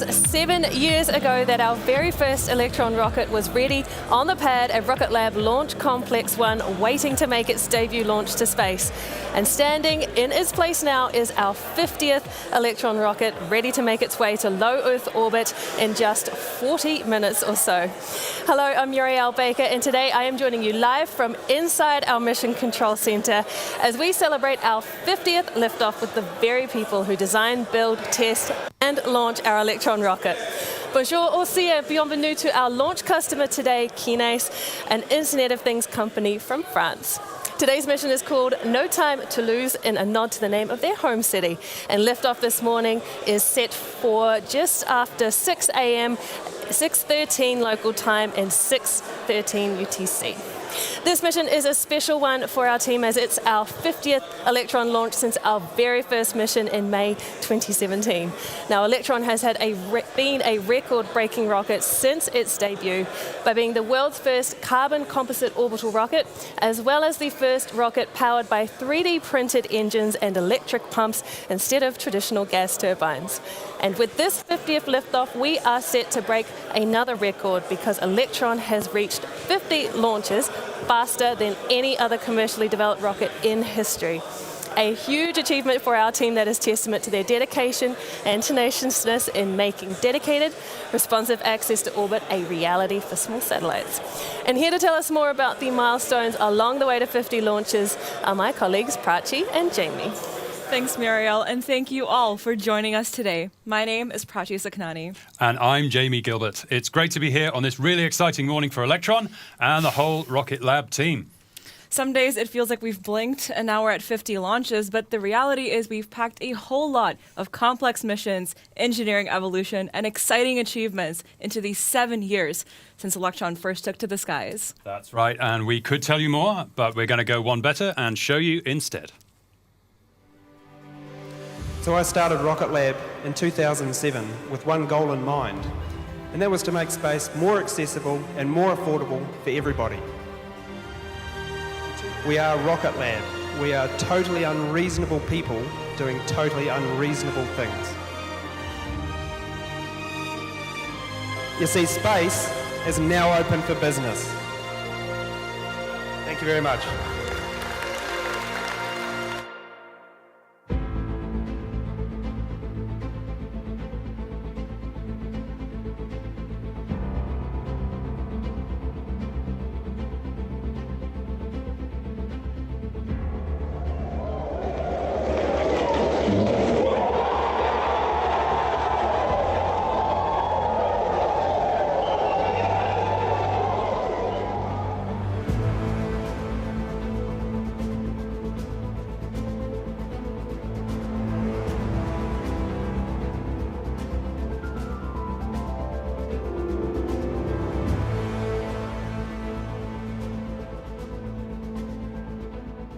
was 7 years ago that our very first Electron rocket was ready on the pad at Rocket Lab Launch Complex 1, waiting to make its debut launch to space. And standing in its place now is our 50th Electron rocket, ready to make its way to low Earth orbit in just 40 minutes or so. Hello, I'm Muriel Baker, and today I am joining you live from inside our Mission Control Center as we celebrate our 50th liftoff with the very people who design, build, test, and launch our Electron rocket. Bonjour aussi et bienvenue to our launch customer today, Kinéis, an Internet of Things company from France. Today's mission is called No Time Toulouse, in a nod to the name of their home city. And liftoff this morning is set for just after 6 a.m., 6:13 local time and 6:13 UTC. This mission is a special one for our team as it's our 50th Electron launch since our very first mission in May 2017. Now, Electron has been a record-breaking rocket since its debut by being the world's first carbon composite orbital rocket, as well as the first rocket powered by 3D printed engines and electric pumps instead of traditional gas turbines. And with this 50th liftoff, we are set to break another record because Electron has reached 50 launches faster than any other commercially developed rocket in history. A huge achievement for our team that is testament to their dedication and tenaciousness in making dedicated, responsive access to orbit a reality for small satellites. And here to tell us more about the milestones along the way to 50 launches are my colleagues Prachi and Jamie. Thanks, Muriel, and thank you all for joining us today. My name is Prachi Saknani. And I'm Jamie Gilbert. It's great to be here on this really exciting morning for Electron and the whole Rocket Lab team. Some days it feels like we've blinked and now we're at 50 launches, but the reality is we've packed a whole lot of complex missions, engineering evolution, and exciting achievements into these 7 years since Electron first took to the skies. That's right, and we could tell you more, but we're going to go one better and show you instead. So I started Rocket Lab in 2007 with one goal in mind, and that was to make space more accessible and more affordable for everybody. We are Rocket Lab. We are totally unreasonable people doing totally unreasonable things. You see, space is now open for business. Thank you very much.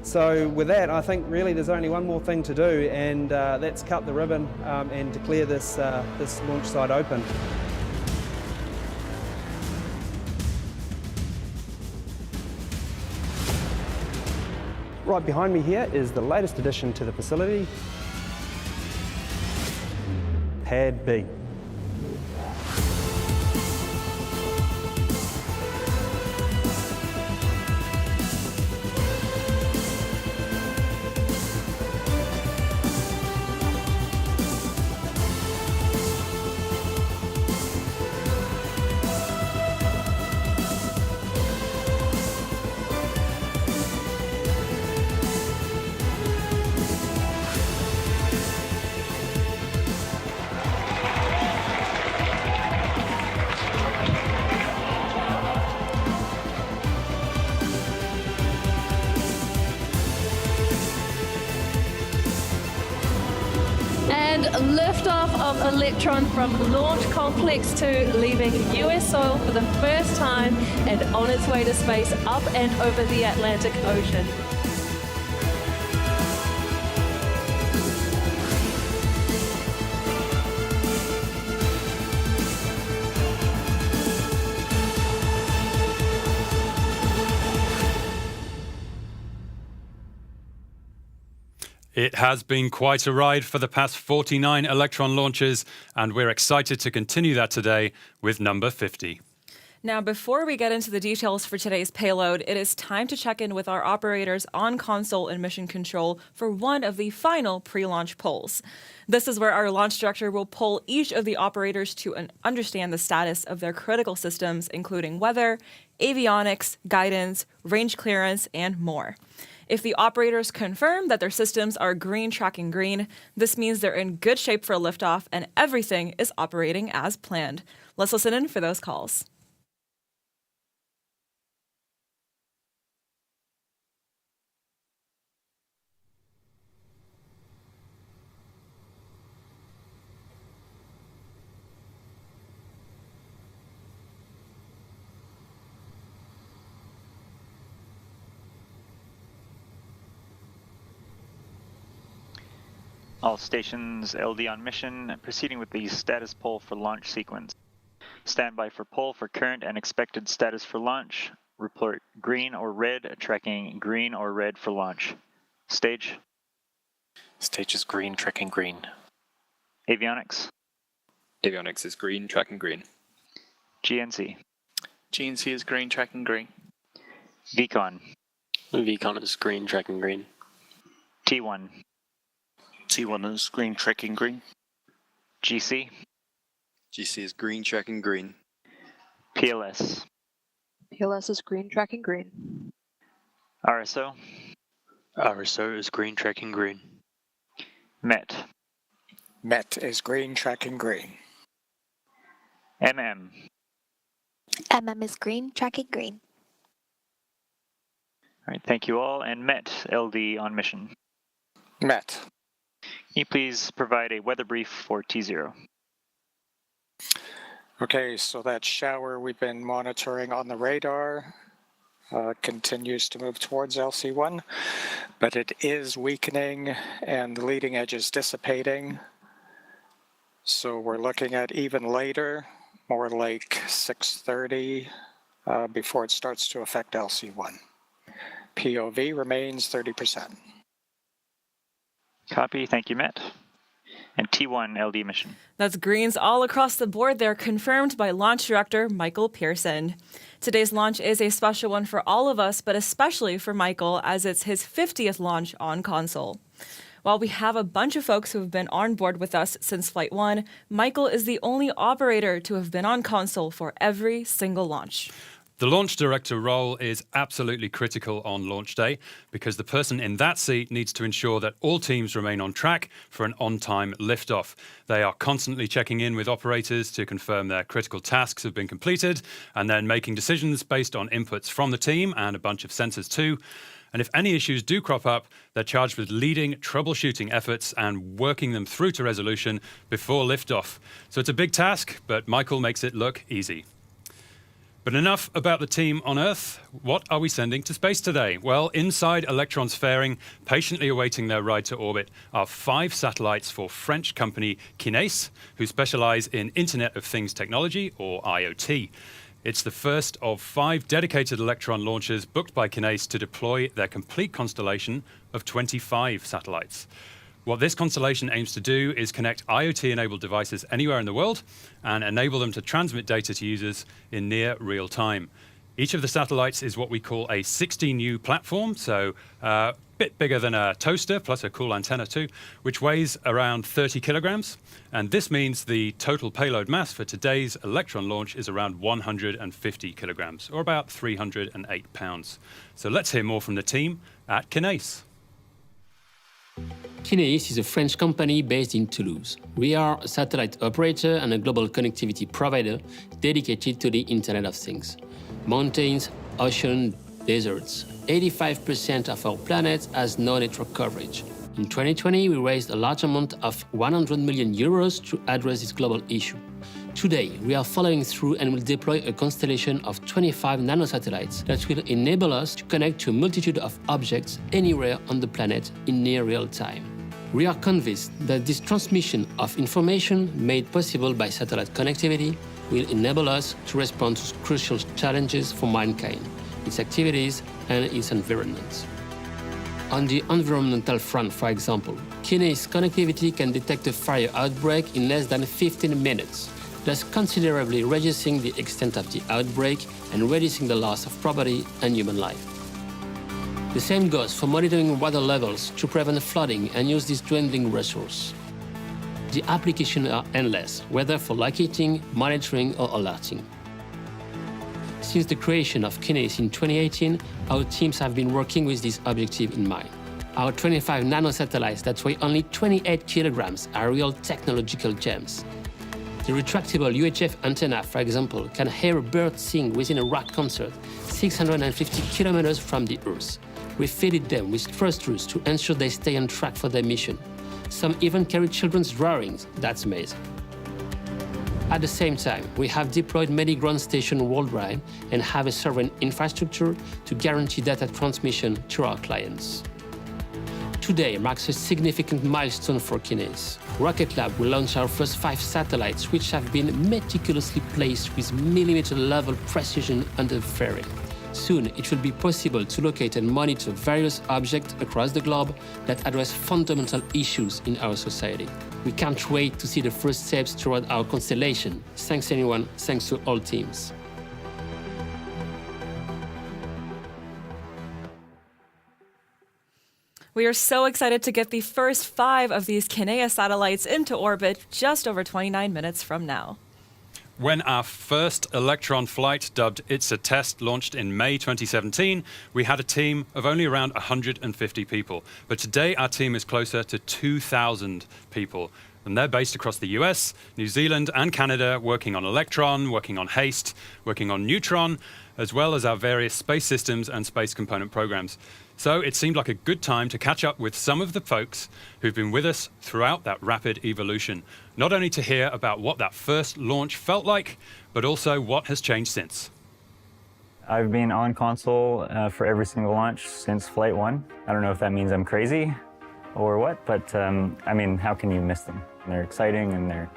So with that, I think really there's only one more thing to do, and that's cut the ribbon and declare this launch site open. Right behind me here is the latest addition to the facility, Pad B. Liftoff of Electron from Launch Complex 2, leaving US soil for the first time and on its way to space up and over the Atlantic Ocean. It has been quite a ride for the past 49 Electron launches, and we're excited to continue that today with number 50. Now, before we get into the details for today's payload, it is time to check in with our operators on console and mission control for one of the final pre-launch polls. This is where our launch director will poll each of the operators to understand the status of their critical systems, including weather, avionics, guidance, range clearance, and more. If the operators confirm that their systems are green tracking green, this means they're in good shape for liftoff and everything is operating as planned. Let's listen in for those calls. All stations LD on mission, proceeding with the status poll for launch sequence. Standby for poll for current and expected status for launch. Report green or red, tracking green or red for launch. Stage. Stage is green, tracking green. Avionics. Avionics is green, tracking green. GNC. GNC is green, tracking green. VCON. VCON is green, tracking green. T1. T1 is green, tracking green. GC. GC is green, tracking green. PLS. PLS is green, tracking green. RSO. RSO is green, tracking green. MET. MET is green, tracking green. MM. MM is green, tracking green. All right, thank you all. And MET, LD on mission. MET. Can you please provide a weather brief for T0? Okay, so that shower we've been monitoring on the radar continues to move towards LC1, but it is weakening and the leading edge is dissipating. So we're looking at even later, more like 6:30 before it starts to affect LC1. POV remains 30%. Copy, thank you, Matt. And T1 LD mission. That's greens all across the board there, confirmed by launch director Michael Pearson. Today's launch is a special one for all of us, but especially for Michael, as it's his 50th launch on console. While we have a bunch of folks who have been on board with us since Flight 1, Michael is the only operator to have been on console for every single launch. The launch director role is absolutely critical on launch day because the person in that seat needs to ensure that all teams remain on track for an on-time liftoff. They are constantly checking in with operators to confirm their critical tasks have been completed and then making decisions based on inputs from the team and a bunch of sensors too. And if any issues do crop up, they're charged with leading troubleshooting efforts and working them through to resolution before liftoff. So it's a big task, but Michael makes it look easy. But enough about the team on Earth. What are we sending to space today? Well, inside Electron's fairing, patiently awaiting their ride to orbit, are 5 satellites for French company Kinéis, who specialize in Internet of Things technology, or IoT. It's the first of 5 dedicated Electron launches booked by Kinéis to deploy their complete constellation of 25 satellites. What this constellation aims to do is connect IoT-enabled devices anywhere in the world and enable them to transmit data to users in near real time. Each of the satellites is what we call a 16U platform, so a bit bigger than a toaster, plus a cool antenna too, which weighs around 30 kilograms. And this means the total payload mass for today's Electron launch is around 150 kilograms, or about 308 pounds. So let's hear more from the team at Kinéis. Kinéis is a French company based in Toulouse. We are a satellite operator and a global connectivity provider dedicated to the Internet of Things. Mountains, oceans, deserts. 85% of our planet has no network coverage. In 2020, we raised a large amount of 100 million euros to address this global issue. Today, we are following through and will deploy a constellation of 25 nanosatellites that will enable us to connect to a multitude of objects anywhere on the planet in near real time. We are convinced that this transmission of information made possible by satellite connectivity will enable us to respond to crucial challenges for mankind, its activities, and its environments. On the environmental front, for example, Kinéis connectivity can detect a fire outbreak in less than 15 minutes, thus considerably reducing the extent of the outbreak and reducing the loss of property and human life. The same goes for monitoring water levels to prevent flooding and use this dwindling resource. The applications are endless, whether for locating, monitoring, or alerting. Since the creation of Kinéis in 2018, our teams have been working with this objective in mind. Our 25 nanosatellites that weigh only 28 kilograms are real technological gems. The retractable UHF antenna, for example, can hear a bird sing within a rock concert 650 kilometers from the Earth. We fitted them with thrusters to ensure they stay on track for their mission. Some even carry children's drawings. That's amazing. At the same time, we have deployed many ground stations worldwide and have a sovereign infrastructure to guarantee data transmission to our clients. Today marks a significant milestone for Kinéis. Rocket Lab will launch our first 5 satellites, which have been meticulously placed with millimeter-level precision under the fairing. Soon, it will be possible to locate and monitor various objects across the globe that address fundamental issues in our society. We can't wait to see the first steps toward our constellation. Thanks, everyone. Thanks to all teams. We are so excited to get the first 5 of these Kinéis satellites into orbit just over 29 minutes from now. When our first Electron flight, dubbed It's a Test, launched in May 2017, we had a team of only around 150 people. But today, our team is closer to 2,000 people. And they're based across the US, New Zealand, and Canada, working on Electron, working on HASTE, working on Neutron, as well as our various space systems and space component programs. So it seemed like a good time to catch up with some of the folks who've been with us throughout that rapid evolution, not only to hear about what that first launch felt like, but also what has changed since. I've been on console for every single launch since Flight 1. I don't know if that means I'm crazy or what, but I mean, how can you miss them? They're exciting and they're,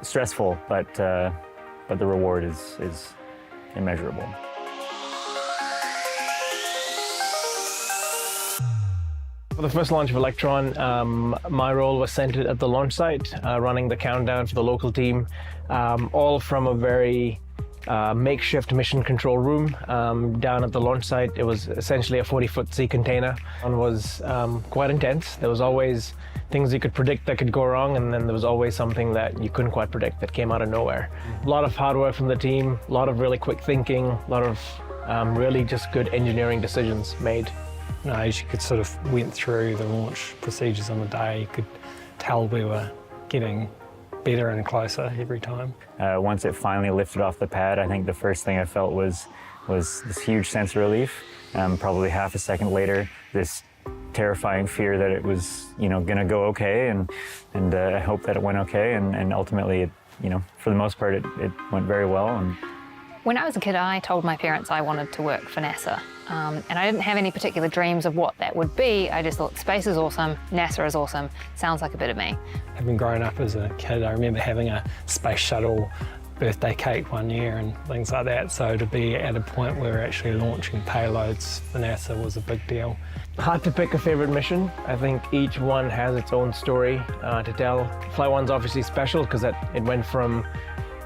stressful, but the reward is immeasurable. For the first launch of Electron, my role was centered at the launch site, running the countdown for the local team, all from a very makeshift mission control room down at the launch site. It was essentially a 40-foot sea container and was quite intense. There was always things you could predict that could go wrong, and then there was always something that you couldn't quite predict that came out of nowhere. A lot of hard work from the team, a lot of really quick thinking, a lot of really just good engineering decisions made. As you could sort of went through the launch procedures on the day, you could tell we were getting better and closer every time. Once it finally lifted off the pad, I think the first thing I felt was this huge sense of relief. Probably half a second later, this terrifying fear that it was, gonna go okay, and I hope that it went okay, and ultimately, it, for the most part, it went very well. And when I was a kid, I told my parents I wanted to work for NASA. And I didn't have any particular dreams of what that would be. I just thought space is awesome, NASA is awesome, sounds like a bit of me. Having grown up as a kid, I remember having a space shuttle birthday cake one year and things like that. So to be at a point where we're actually launching payloads for NASA was a big deal. Hard to pick a favorite mission. I think each one has its own story to tell. Flight 1's obviously special because it went from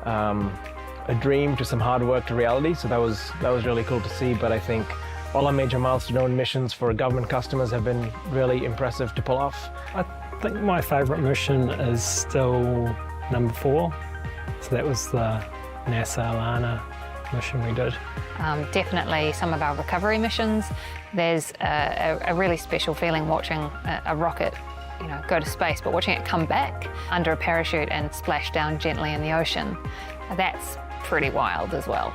a dream to some hard work to reality. So that was really cool to see. But I think all our major milestone missions for government customers have been really impressive to pull off. I think my favorite mission is still number 4. So that was the NASA Lana mission we did. Definitely some of our recovery missions. There's a really special feeling watching a rocket go to space, but watching it come back under a parachute and splash down gently in the ocean. That's pretty wild as well.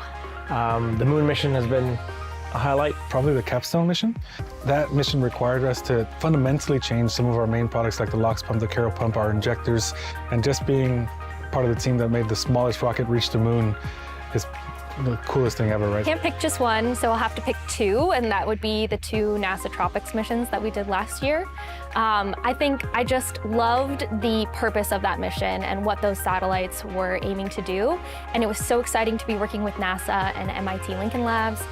The moon mission has been a highlight. Probably the capstone mission. That mission required us to fundamentally change some of our main products like the LOX pump, the Caro pump, our injectors, and just being part of the team that made the smallest rocket reach the moon is the coolest thing ever, right? Can't pick just one, so I'll have to pick 2, and that would be the 2 NASA Tropics missions that we did last year. I think I just loved the purpose of that mission and what those satellites were aiming to do, and it was so exciting to be working with NASA and MIT Lincoln Labs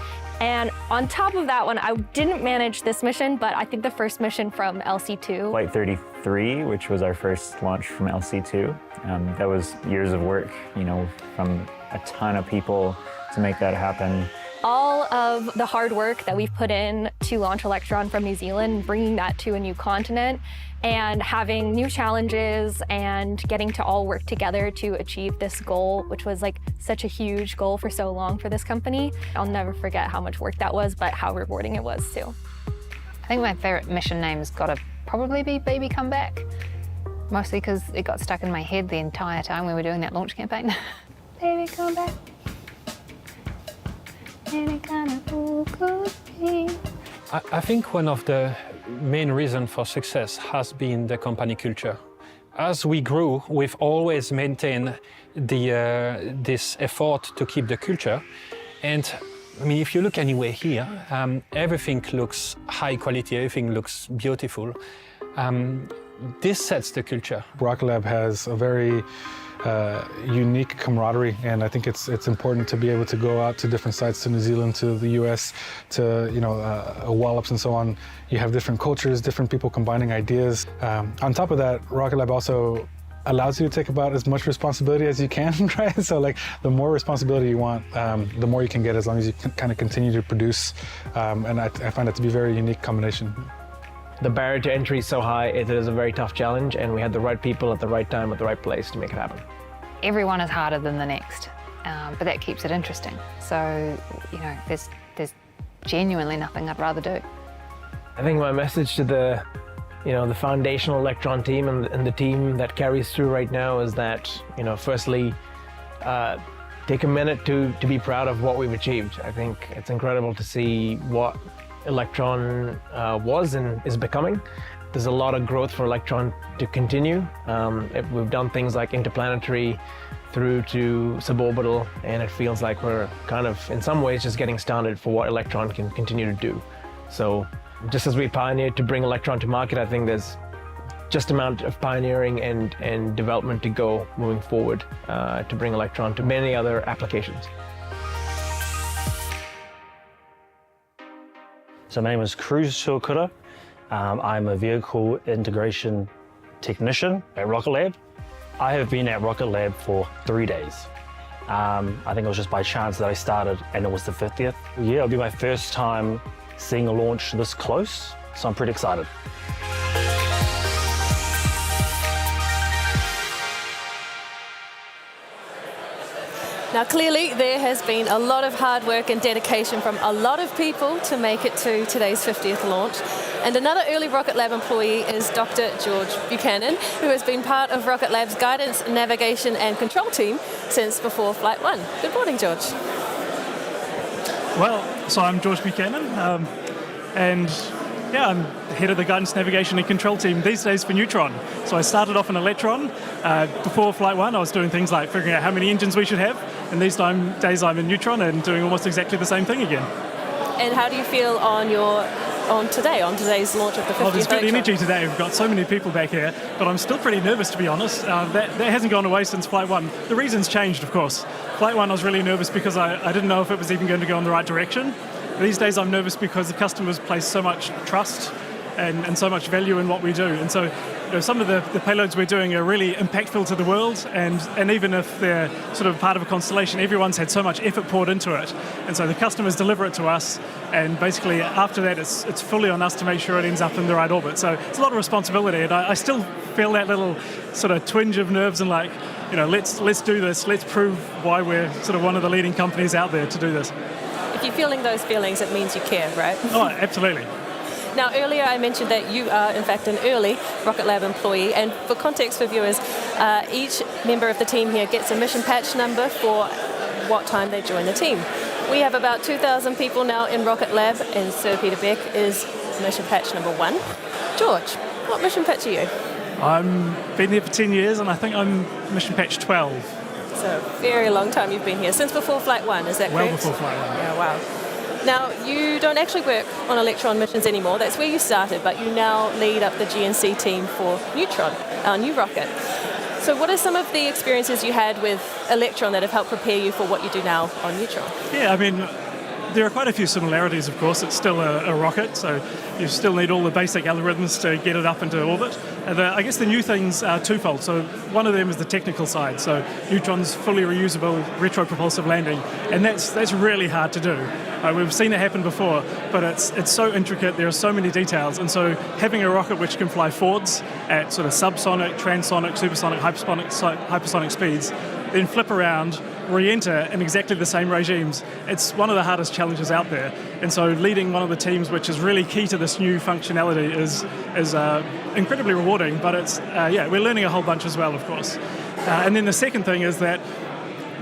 And on top of that one, I didn't manage this mission, but I think the first mission from LC2. Flight 33, which was our first launch from LC2. That was years of work, you know, from a ton of people to make that happen. All of the hard work that we've put in to launch Electron from New Zealand, bringing that to a new continent, and having new challenges and getting to all work together to achieve this goal, which was like such a huge goal for so long for this company. I'll never forget how much work that was, but how rewarding it was too. I think my favorite mission name's got to probably be Baby Come Back, mostly because it got stuck in my head the entire time we were doing that launch campaign. Baby come back. Any kind of fool could be. I think one of the main reasons for success has been the company culture. As we grew, we've always maintained this effort to keep the culture. And I mean, if you look anywhere here, everything looks high quality, everything looks beautiful. This sets the culture. Rocket Lab has a very unique camaraderie, and I think it's important to be able to go out to different sites, to New Zealand, to the US, to Wallops and so on. You have different cultures, different people combining ideas. On top of that, Rocket Lab also allows you to take about as much responsibility as you can, right? So like the more responsibility you want, the more you can get as long as you kind of continue to produce. And I find that to be a very unique combination. The barrier to entry is so high, it is a very tough challenge, and we had the right people at the right time at the right place to make it happen. Everyone is harder than the next, but that keeps it interesting. So, you know, there's genuinely nothing I'd rather do. I think my message to the foundational Electron team and the team that carries through right now is that, firstly, take a minute to be proud of what we've achieved. I think it's incredible to see what Electron was and is becoming. There's a lot of growth for Electron to continue. We've done things like interplanetary through to suborbital, and it feels like we're kind of, in some ways, just getting started for what Electron can continue to do. So just as we pioneered to bring Electron to market, I think there's just amount of pioneering and development to go moving forward to bring Electron to many other applications. So my name is Cruz Shokura. I'm a vehicle integration technician at Rocket Lab. I have been at Rocket Lab for 3 days. I think it was just by chance that I started, and it was the 50th. Yeah, it'll be my first time seeing a launch this close, so I'm pretty excited. Now, clearly, there has been a lot of hard work and dedication from a lot of people to make it to today's 50th launch. And another early Rocket Lab employee is Dr. George Buchanan, who has been part of Rocket Lab's guidance, navigation and control team since before Flight 1. Good morning, George. Well, so I'm George Buchanan, and yeah, I'm head of the guidance, navigation and control team these days for Neutron. So I started off in Electron. Before Flight 1, I was doing things like figuring out how many engines we should have, and these days I'm in Neutron and doing almost exactly the same thing again. And how do you feel on today's launch of the 50th Oh, there's good Electron? energy today. We've got so many people back here, but I'm still pretty nervous, to be honest. That hasn't gone away since Flight 1. The reasons changed, of course. Flight 1, I was really nervous because I didn't know if it was even going to go in the right direction. These days I'm nervous because the customers place so much trust and so much value in what we do. And so some of the payloads we're doing are really impactful to the world, and even if they're sort of part of a constellation, everyone's had so much effort poured into it. And so the customers deliver it to us, and basically after that it's fully on us to make sure it ends up in the right orbit. So it's a lot of responsibility, and I still feel that little sort of twinge of nerves and like, let's do this, let's prove why we're sort of one of the leading companies out there to do this. If you're feeling those feelings, it means you care, right? Oh, absolutely. Now, earlier I mentioned that you are, in fact, an early Rocket Lab employee, and for context for viewers, each member of the team here gets a mission patch number for what time they join the team. We have about 2,000 people now in Rocket Lab, and Sir Peter Beck is mission patch number 1. George, what mission patch are you? I've been here for 10 years, and I think I'm mission patch 12. So, very long time you've been here, since before Flight 1, is that correct? Well before Flight 1. Yeah, wow. Now, you don't actually work on Electron missions anymore. That's where you started, but you now lead up the GNC team for Neutron, our new rocket. So what are some of the experiences you had with Electron that have helped prepare you for what you do now on Neutron? Yeah, I mean, there are quite a few similarities, of course. It's still a rocket, so you still need all the basic algorithms to get it up into orbit. I guess the new things are twofold. So one of them is the technical side. So Neutron's fully reusable retropropulsive landing, and that's really hard to do. We've seen it happen before, but it's so intricate. There are so many details, and so having a rocket which can fly forwards at sort of subsonic, transonic, supersonic, hypersonic speeds, then flip around, re-enter in exactly the same regimes. It's one of the hardest challenges out there. And so leading one of the teams which is really key to this new functionality is incredibly rewarding, but we're learning a whole bunch as well, of course. And then the second thing is that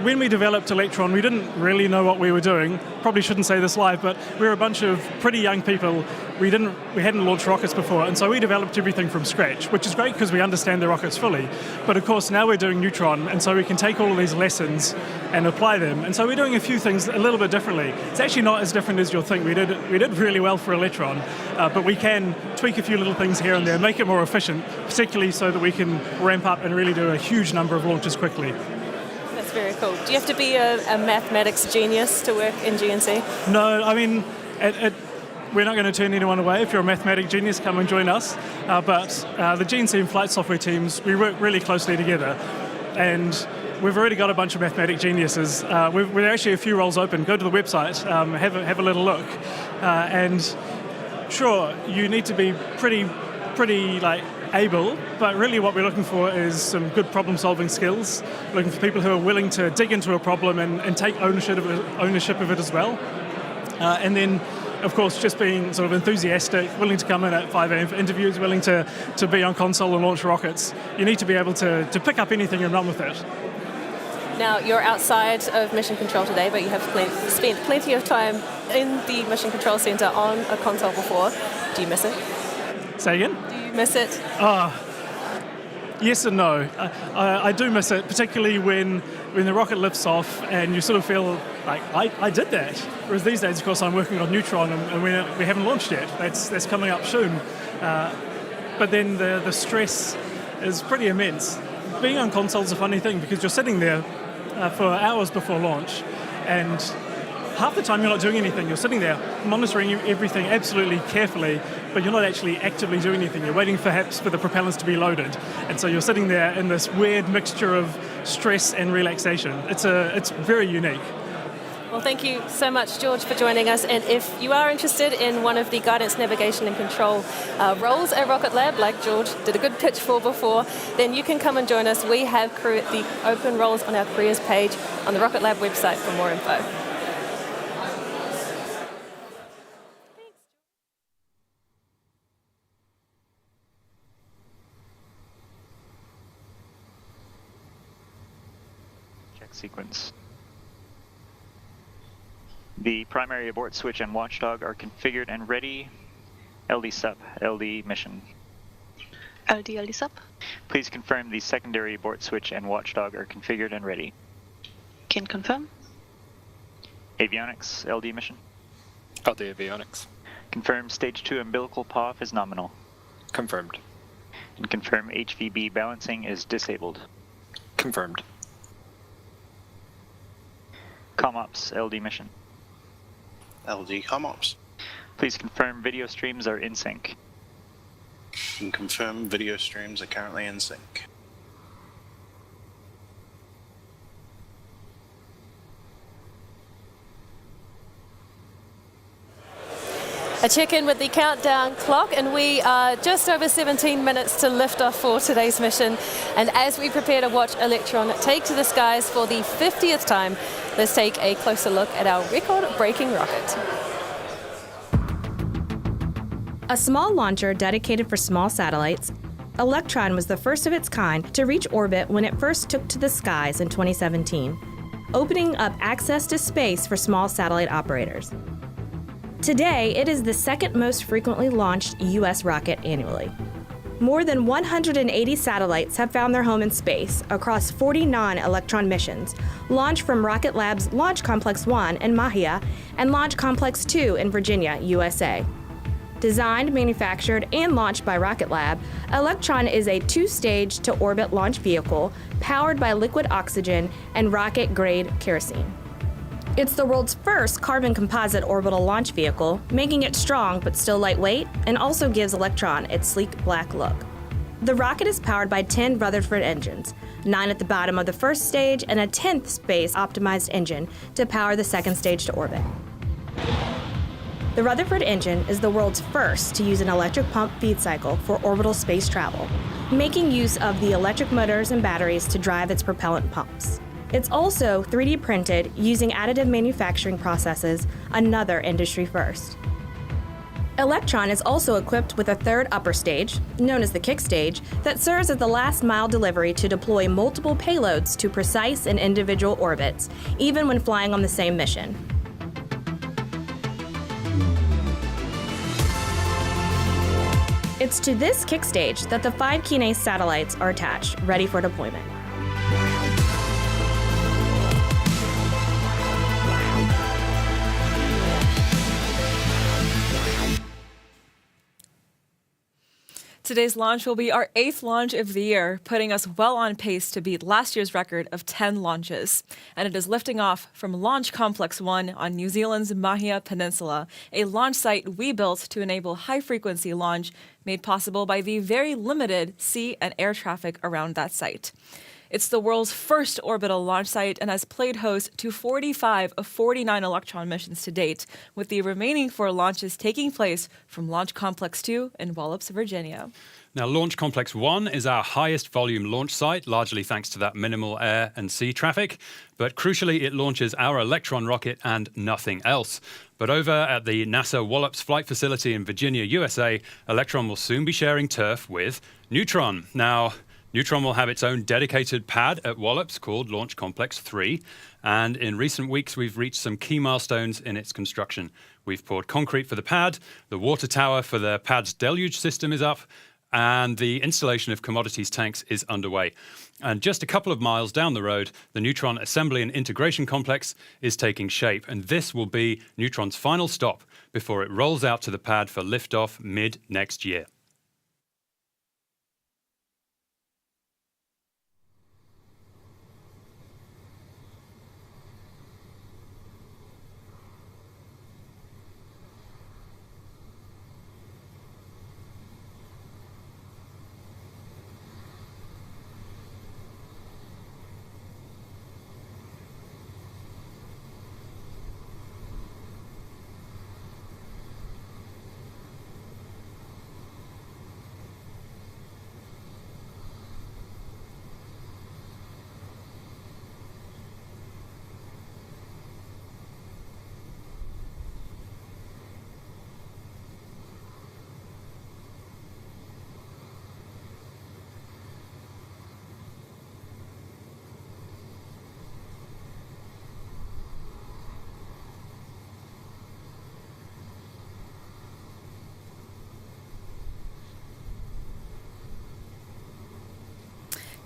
when we developed Electron, we didn't really know what we were doing. Probably shouldn't say this live, but we were a bunch of pretty young people. We hadn't launched rockets before, and so we developed everything from scratch, which is great because we understand the rockets fully. But of course, now we're doing Neutron, and so we can take all of these lessons and apply them. And so we're doing a few things a little bit differently. It's actually not as different as you'll think. We did really well for Electron, but we can tweak a few little things here and there, make it more efficient, particularly so that we can ramp up and really do a huge number of launches quickly. Very cool. Do you have to be a mathematics genius to work in GNC? No, I mean, we're not going to turn anyone away. If you're a mathematic genius, come and join us. But the GNC and flight software teams, we work really closely together. And we've already got a bunch of mathematic geniuses. We're actually a few roles open. Go to the website, have a little look. And sure, you need to be pretty able, but really what we're looking for is some good problem-solving skills. We're looking for people who are willing to dig into a problem and take ownership of it as well. And then, of course, just being sort of enthusiastic, willing to come in at 5 a.m. for interviews, willing to be on console and launch rockets. You need to be able to pick up anything and run with it. Now, you're outside of Mission Control today, but you have spent plenty of time in the Mission Control Center on a console before. Do you miss it? Say again? Do you miss it? Yes and no. I do miss it, particularly when the rocket lifts off and you sort of feel like, I did that. Whereas these days, of course, I'm working on Neutron and we haven't launched yet. That's coming up soon. But then the stress is pretty immense. Being on console is a funny thing because you're sitting there for hours before launch, and half the time you're not doing anything. You're sitting there monitoring everything absolutely carefully, but you're not actually actively doing anything. You're waiting perhaps for the propellants to be loaded. And so you're sitting there in this weird mixture of stress and relaxation. It's very unique. Well, thank you so much, George, for joining us. And if you are interested in one of the guidance, navigation and control roles at Rocket Lab, like George did a good pitch for before, then you can come and join us. We have the open roles on our careers page on the Rocket Lab website for more info. Check sequence. The primary abort switch and watchdog are configured and ready. LD SUP, LD mission. LD SUP. Please confirm the secondary abort switch and watchdog are configured and ready. Can confirm. Avionics, LD mission. LD avionics. Confirm stage 2 umbilical POF is nominal. Confirmed. And confirm HVB balancing is disabled. Confirmed. ComOps, LD mission. LD ComOps. Please confirm video streams are in sync. Can confirm video streams are currently in sync. A check-in with the countdown clock, and we are just over 17 minutes to liftoff for today's mission. And as we prepare to watch Electron take to the skies for the 50th time, let's take a closer look at our record-breaking rocket. A small launcher dedicated for small satellites, Electron was the first of its kind to reach orbit when it first took to the skies in 2017, opening up access to space for small satellite operators. Today, it is the second most frequently launched U.S. rocket annually. More than 180 satellites have found their home in space across 40 non-Electron missions, launched from Rocket Lab's Launch Complex 1 in Mahia and Launch Complex 2 in Virginia, USA. Designed, manufactured, and launched by Rocket Lab, Electron is a two-stage to orbit launch vehicle powered by liquid oxygen and rocket-grade kerosene. It's the world's first carbon composite orbital launch vehicle, making it strong but still lightweight, and also gives Electron its sleek black look. The rocket is powered by 10 Rutherford engines, 9 at the bottom of the first stage and a 10th space-optimized engine to power the second stage to orbit. The Rutherford engine is the world's first to use an electric pump feed cycle for orbital space travel, making use of the electric motors and batteries to drive its propellant pumps. It's also 3D printed using additive manufacturing processes, another industry first. Electron is also equipped with a third upper stage, known as the kick stage, that serves as the last mile delivery to deploy multiple payloads to precise and individual orbits, even when flying on the same mission. It's to this kick stage that the 5 Kinéis satellites are attached, ready for deployment. Today's launch will be our 8th launch of the year, putting us well on pace to beat last year's record of 10 launches. And it is lifting off from Launch Complex 1 on New Zealand's Mahia Peninsula, a launch site we built to enable high-frequency launch made possible by the very limited sea and air traffic around that site. It's the world's first orbital launch site and has played host to 45 of 49 Electron missions to date, with the remaining 4 launches taking place from Launch Complex 2 in Wallops, Virginia. Now, Launch Complex 1 is our highest volume launch site, largely thanks to that minimal air and sea traffic. But crucially, it launches our Electron rocket and nothing else. But over at the NASA Wallops Flight Facility in Virginia, USA, Electron will soon be sharing turf with Neutron. Now, Neutron will have its own dedicated pad at Wallops called Launch Complex 3, and in recent weeks we've reached some key milestones in its construction. We've poured concrete for the pad, the water tower for the pad's deluge system is up, and the installation of commodities tanks is underway. And just a couple of miles down the road, the Neutron Assembly and Integration Complex is taking shape, and this will be Neutron's final stop before it rolls out to the pad for liftoff mid-next year.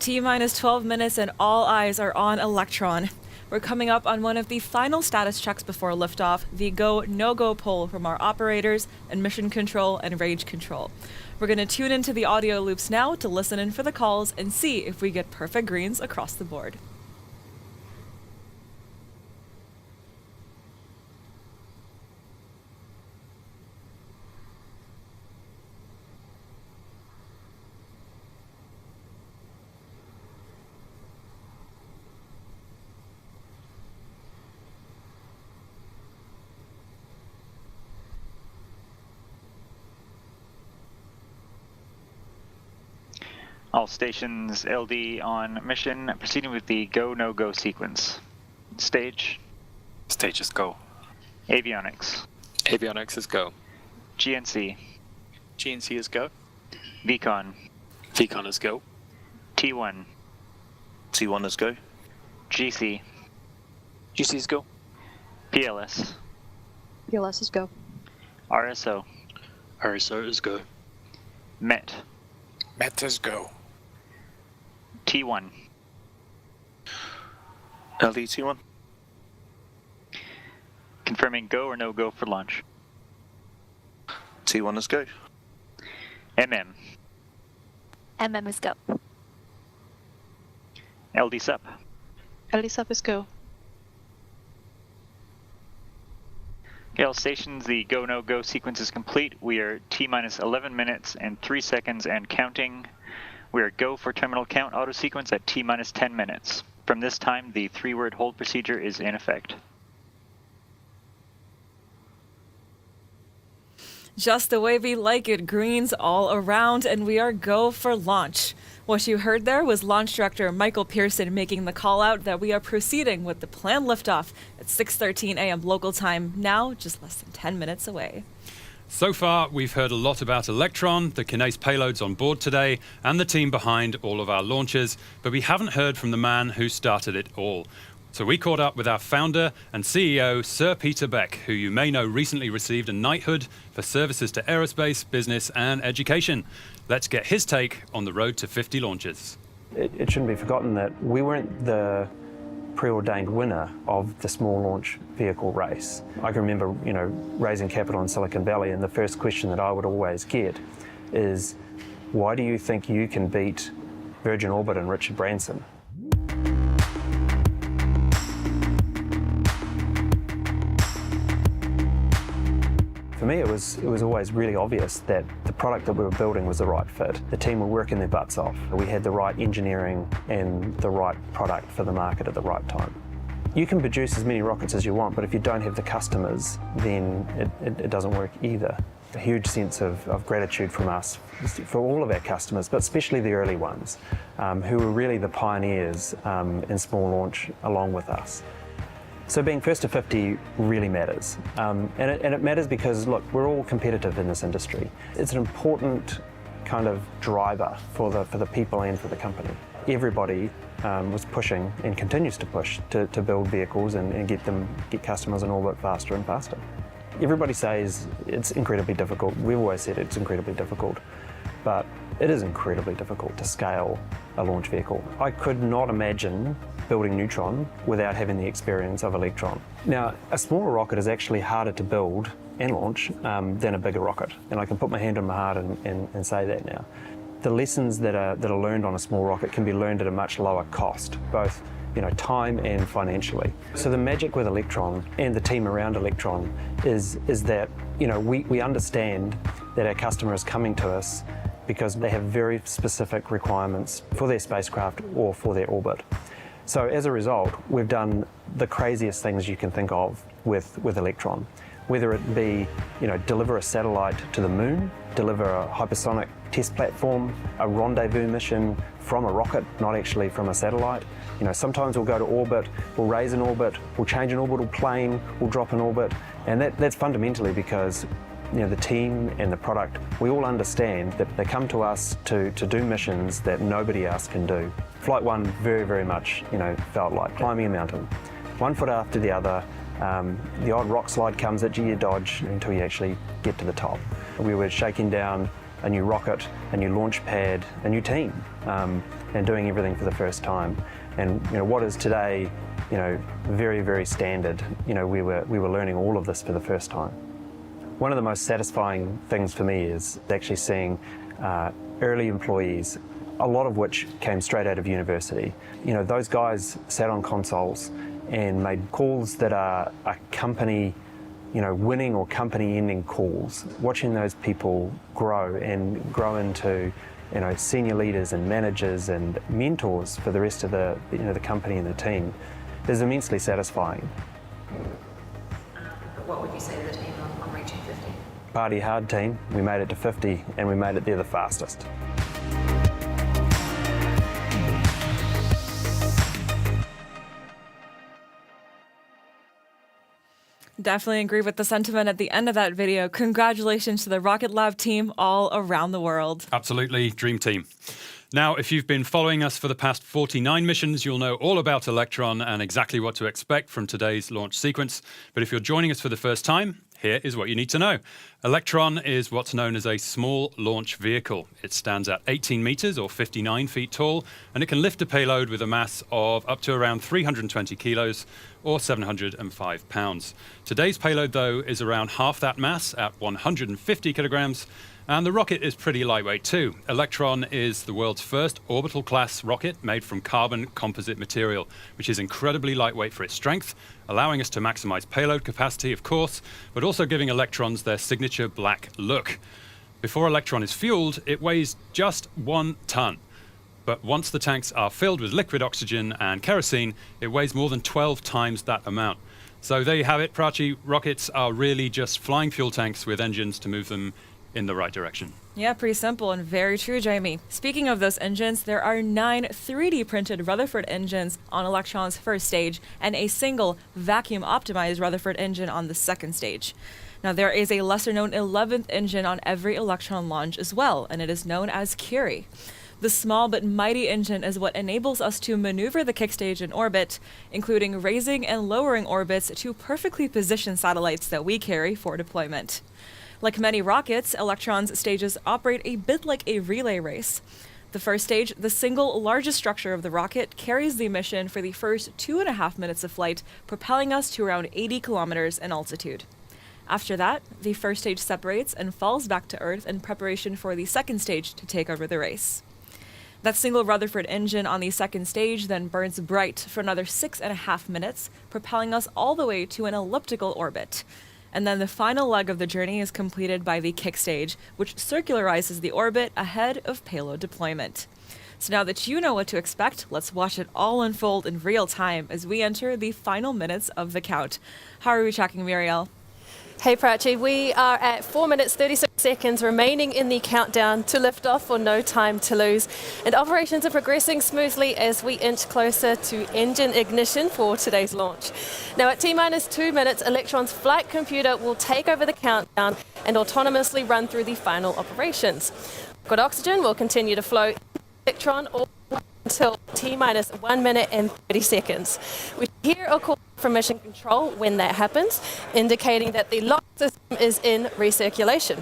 T-minus 12 minutes and all eyes are on Electron. We're coming up on one of the final status checks before liftoff, the go, no-go poll from our operators and mission control and range control. We're going to tune into the audio loops now to listen in for the calls and see if we get perfect greens across the board. All stations LD on mission, proceeding with the go, no-go sequence. Stage. Stage is go. Avionics. Avionics is go. GNC. GNC is go. VCON. VCON is go. T1. T1 is go. GC. GC is go. PLS. PLS is go. RSO. RSO is go. MET. MET is go. T1. LD T1. Confirming go or no go for launch. T1 is go. MM. MM is go. LD SUP. LD SUP is go. Okay, all stations, the go, no, go sequence is complete. We are T-minus 11 minutes and 3 seconds and counting. We are go for terminal count auto sequence at T-minus 10 minutes. From this time, the 3-word hold procedure is in effect. Just the way we like it, greens all around, and we are go for launch. What you heard there was Launch Director Michael Pearson making the call out that we are proceeding with the planned liftoff at 6:13 a.m. local time, now just less than 10 minutes away. So far, we've heard a lot about Electron, the Kinéis payloads on board today, and the team behind all of our launches, but we haven't heard from the man who started it all. So we caught up with our founder and CEO, Sir Peter Beck, who you may know recently received a knighthood for services to aerospace, business and education. Let's get his take on the road to 50 launches. It shouldn't be forgotten that we weren't the preordained winner of the small launch vehicle race. I can remember, raising capital in Silicon Valley, and the first question that I would always get is, why do you think you can beat Virgin Orbit and Richard Branson? For me, it was always really obvious that the product that we were building was the right fit. The team were working their butts off. We had the right engineering and the right product for the market at the right time. You can produce as many rockets as you want, but if you don't have the customers, then it doesn't work either. A huge sense of gratitude from us for all of our customers, but especially the early ones, who were really the pioneers in small launch along with us. So being first to 50 really matters. And it matters because, look, we're all competitive in this industry. It's an important kind of driver for the people and for the company. Everybody was pushing and continues to push to build vehicles and get customers in orbit faster and faster. Everybody says it's incredibly difficult. We've always said it's incredibly difficult, but it is incredibly difficult to scale a launch vehicle. I could not imagine building Neutron without having the experience of Electron. Now, a smaller rocket is actually harder to build and launch than a bigger rocket, and I can put my hand on my heart and say that now. The lessons that are learned on a small rocket can be learned at a much lower cost, both time and financially. So the magic with Electron and the team around Electron is that we understand that our customer is coming to us because they have very specific requirements for their spacecraft or for their orbit. So as a result, we've done the craziest things you can think of with Electron, whether it be, deliver a satellite to the moon, deliver a hypersonic test platform, a rendezvous mission from a rocket, not actually from a satellite. Sometimes we'll go to orbit, we'll raise an orbit, we'll change an orbital plane, we'll drop an orbit, and that's fundamentally because the team and the product, we all understand that they come to us to do missions that nobody else can do. Flight 1 very, very much, felt like climbing a mountain. One foot after the other, the odd rock slide comes at you, you dodge until you actually get to the top. We were shaking down a new rocket, a new launch pad, a new team, and doing everything for the first time. And what is today, very, very standard, we were learning all of this for the first time. One of the most satisfying things for me is actually seeing early employees, a lot of which came straight out of university. Those guys sat on consoles and made calls that are company, winning or company-ending calls. Watching those people grow into, senior leaders and managers and mentors for the rest of the company and the team is immensely satisfying. What would you say to the team on reaching 50? Party hard, team. We made it to 50 and we made it there the fastest. Definitely agree with the sentiment at the end of that video. Congratulations to the Rocket Lab team all around the world. Absolutely, dream team. Now, if you've been following us for the past 49 missions, you'll know all about Electron and exactly what to expect from today's launch sequence. But if you're joining us for the first time, here is what you need to know. Electron is what's known as a small launch vehicle. It stands at 18 meters or 59 feet tall, and it can lift a payload with a mass of up to around 320 kilos or 705 pounds. Today's payload, though, is around half that mass at 150 kilograms, And the rocket is pretty lightweight too. Electron is the world's first orbital-class rocket made from carbon composite material, which is incredibly lightweight for its strength, allowing us to maximize payload capacity, of course, but also giving Electrons their signature black look. Before Electron is fueled, it weighs just 1 ton. But once the tanks are filled with liquid oxygen and kerosene, it weighs more than 12 times that amount. So there you have it, Prachi. Rockets are really just flying fuel tanks with engines to move them in the right direction. Yeah, pretty simple and very true, Jamie. Speaking of those engines, there are 9 3D printed Rutherford engines on Electron's first stage and a single vacuum-optimized Rutherford engine on the second stage. Now, there is a lesser-known 11th engine on every Electron launch as well, and it is known as Curie. The small but mighty engine is what enables us to maneuver the kick stage in orbit, including raising and lowering orbits to perfectly positioned satellites that we carry for deployment. Like many rockets, Electron's stages operate a bit like a relay race. The first stage, the single largest structure of the rocket, carries the mission for the first 2.5 minutes of flight, propelling us to around 80 kilometers in altitude. After that, the first stage separates and falls back to Earth in preparation for the second stage to take over the race. That single Rutherford engine on the second stage then burns bright for another 6.5 minutes, propelling us all the way to an elliptical orbit. And then the final leg of the journey is completed by the kick stage, which circularizes the orbit ahead of payload deployment. So now that you know what to expect, let's watch it all unfold in real time as we enter the final minutes of the count. How are we tracking, Muriel? Hey Prachi, we are at 4 minutes 36 seconds remaining in the countdown to liftoff for No Time Toulouse, and operations are progressing smoothly as we inch closer to engine ignition for today's launch. Now at T-minus 2 minutes, Electron's flight computer will take over the countdown and autonomously run through the final operations. Liquid oxygen will continue to flow Electron all until T-minus 1 minute and 30 seconds. We hear a call from mission control when that happens, indicating that the lock system is in recirculation.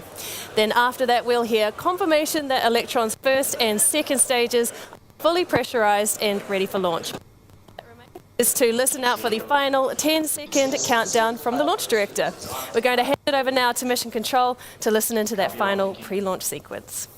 Then after that, we'll hear confirmation that Electron's first and second stages are fully pressurized and ready for launch. Is to listen out for the final 10-second countdown from the launch director. We're going to hand it over now to mission control to listen into that final pre-launch sequence.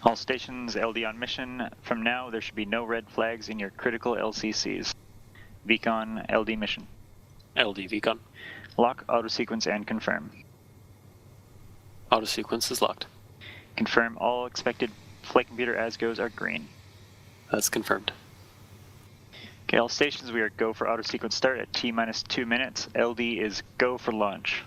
All stations LD on mission. From now, there should be no red flags in your critical LCCs. VCON LD mission. LD VCON. Lock auto sequence and confirm. Auto sequence is locked. Confirm all expected flight computer ASGOs are green. That's confirmed. Okay, all stations, we are go for auto sequence start at T-minus 2 minutes. LD is go for launch.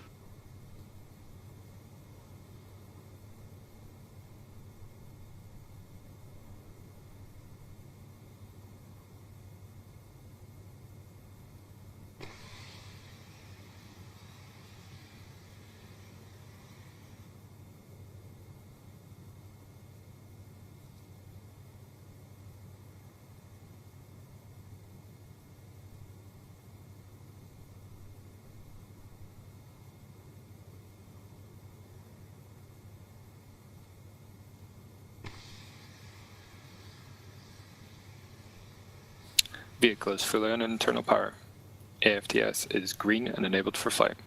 Vehicle is fully on internal power. AFTS is green and enabled for flight.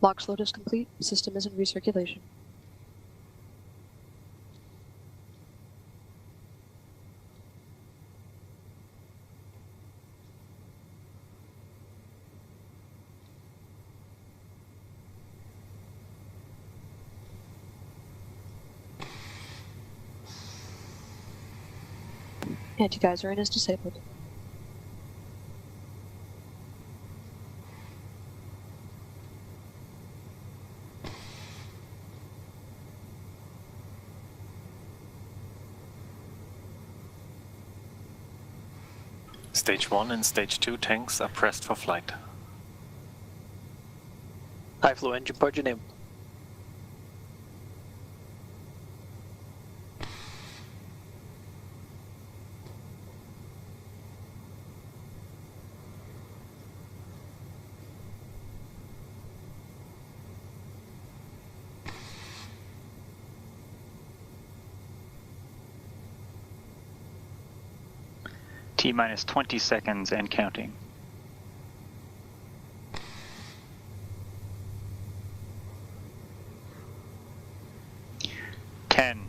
Box load is complete. System is in recirculation. Anti-geyser is disabled. Stage 1 and Stage 2 tanks are pressed for flight. High flow engine purge enabled. T-minus 20 seconds and counting. Ten,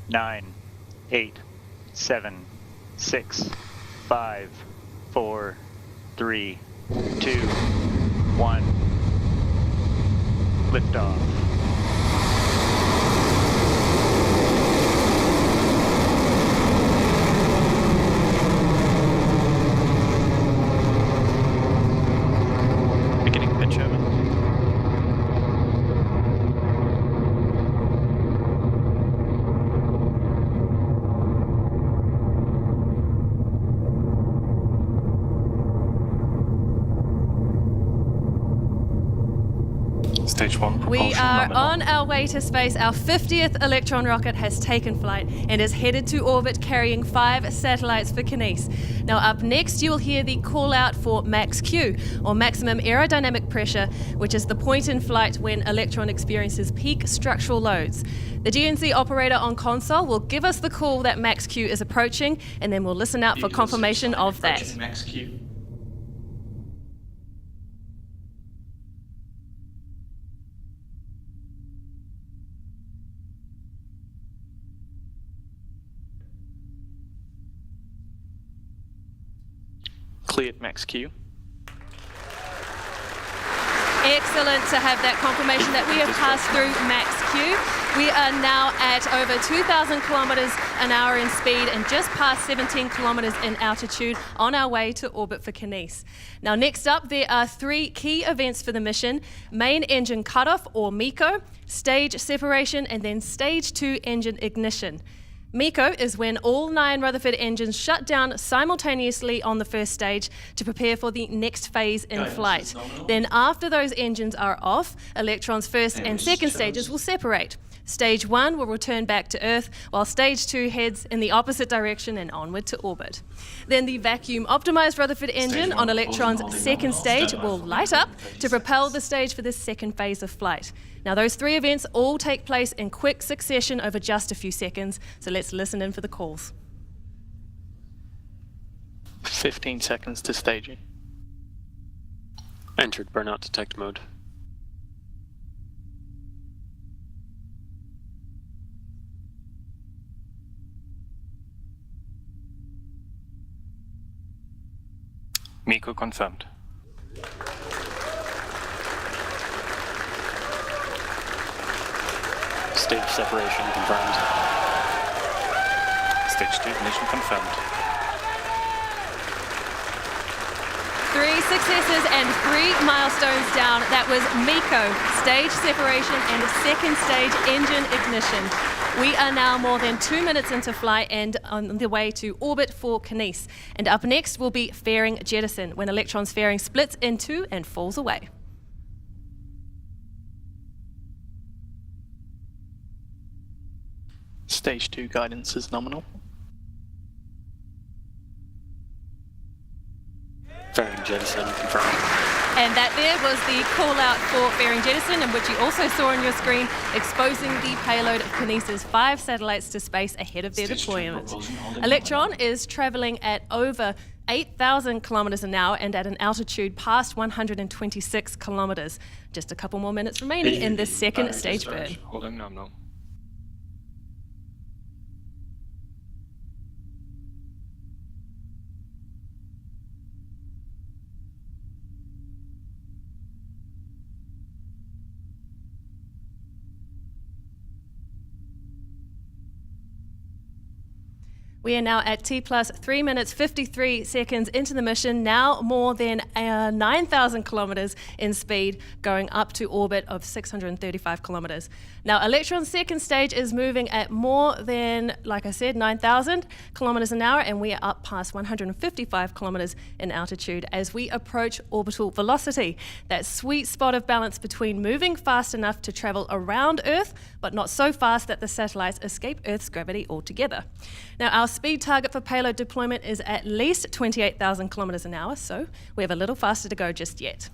9, 8, 7, 6, 5, 4, 3, 2, 1. Liftoff. Beginning pitch, over. Stage 1 propulsion We are nominal. on our way to space. Our 50th Electron rocket has taken flight and is headed to orbit carrying 5 satellites for Kinéis. Now up next you will hear the call out for max Q, or maximum aerodynamic pressure, which is the point in flight when Electron experiences peak structural loads. The GNC operator on console will give us the call that max Q is approaching, and then we'll listen out for confirmation of that. Max Q. Cleared max Q. Excellent to have that confirmation that we have passed through max Q. We are now at over 2,000 kilometers an hour in speed and just past 17 kilometers in altitude on our way to orbit for Kinéis. Now next up, there are 3 key events for the mission: main engine cutoff, or MECO, stage separation, and then stage 2 engine ignition. MECO is when all 9 Rutherford engines shut down simultaneously on the first stage to prepare for the next phase in flight. Then after those engines are off, Electron's first and second stages will separate. Stage 1 will return back to Earth, while Stage 2 heads in the opposite direction and onward to orbit. Then the vacuum-optimized Rutherford engine on Electron's second stage will light up to propel the stage for this second phase of flight. Now those 3 events all take place in quick succession over just a few seconds, so let's listen in for the calls. 15 seconds to staging. Entered burnout detect mode. MECO confirmed. Stage separation confirmed. Stage 2 ignition confirmed. 3 successes and 3 milestones down. That was MECO, stage separation, and second stage engine ignition. We are now more than 2 minutes into flight and on the way to orbit for Kinéis. And up next will be fairing jettison, when Electron's fairing splits in 2 and falls away. Stage 2 guidance is nominal. Fairing jettison confirmed. And that there was the call out for fairing jettison, in which you also saw on your screen, exposing the payload of Kinéis' 5 satellites to space ahead of their deployment. Electron is traveling at over 8,000 kilometers an hour and at an altitude past 126 kilometers. Just a couple more minutes remaining in this second stage burn. Holding nominal. We are now at T plus 3 minutes 53 seconds into the mission, now more than 9,000 kilometers in speed, going up to orbit of 635 kilometers. Now, Electron's second stage is moving at more than, like I said, 9,000 kilometers an hour, and we are up past 155 kilometers in altitude as we approach orbital velocity. That sweet spot of balance between moving fast enough to travel around Earth, but not so fast that the satellites escape Earth's gravity altogether. Now, our speed target for payload deployment is at least 28,000 kilometers an hour, so we have a little faster to go just yet.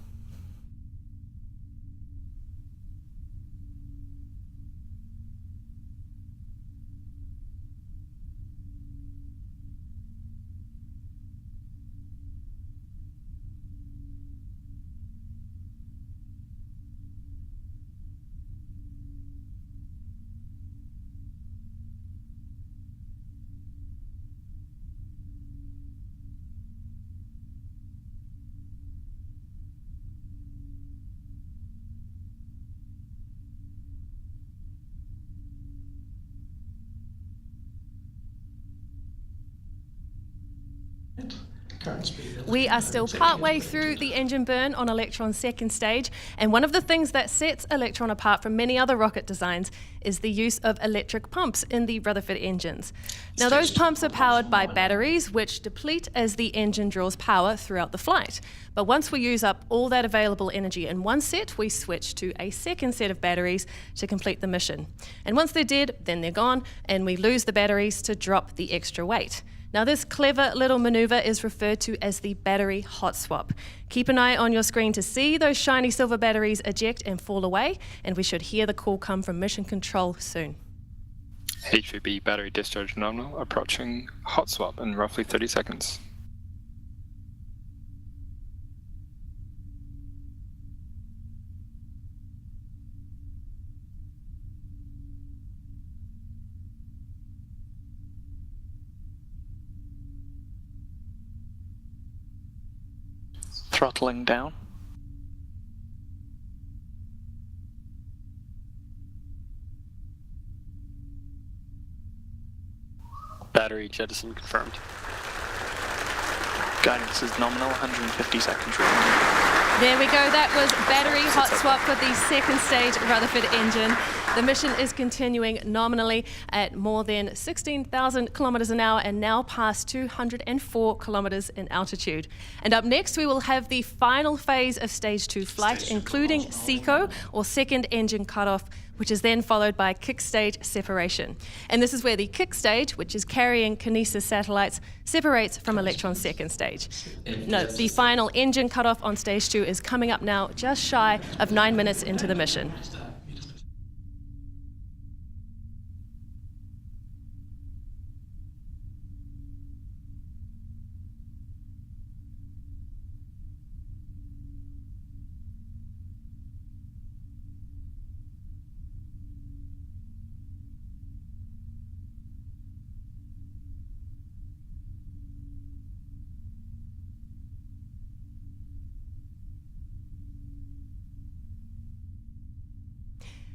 We are still partway through the engine burn on Electron's second stage, and one of the things that sets Electron apart from many other rocket designs is the use of electric pumps in the Rutherford engines. Now, those pumps are powered by batteries, which deplete as the engine draws power throughout the flight. But once we use up all that available energy in one set, we switch to a second set of batteries to complete the mission. And once they're dead, then they're gone, and we lose the batteries to drop the extra weight. Now, this clever little maneuver is referred to as the battery hot swap. Keep an eye on your screen to see those shiny silver batteries eject and fall away, and we should hear the call come from mission control soon. HVB battery discharge nominal approaching hot swap in roughly 30 seconds. Throttling down. Battery jettison confirmed. Guidance is nominal, 150 seconds remaining. There we go, that was battery hot swap for the second stage Rutherford engine. The mission is continuing nominally at more than 16,000 kilometers an hour and now past 204 kilometers in altitude. And up next, we will have the final phase of stage 2 flight, including SECO, or second engine cutoff, which is then followed by kick stage separation. And this is where the kick stage, which is carrying Kinéis satellites, separates from Electron's second stage. No, the final engine cutoff on stage 2 is coming up now, just shy of 9 minutes into the mission.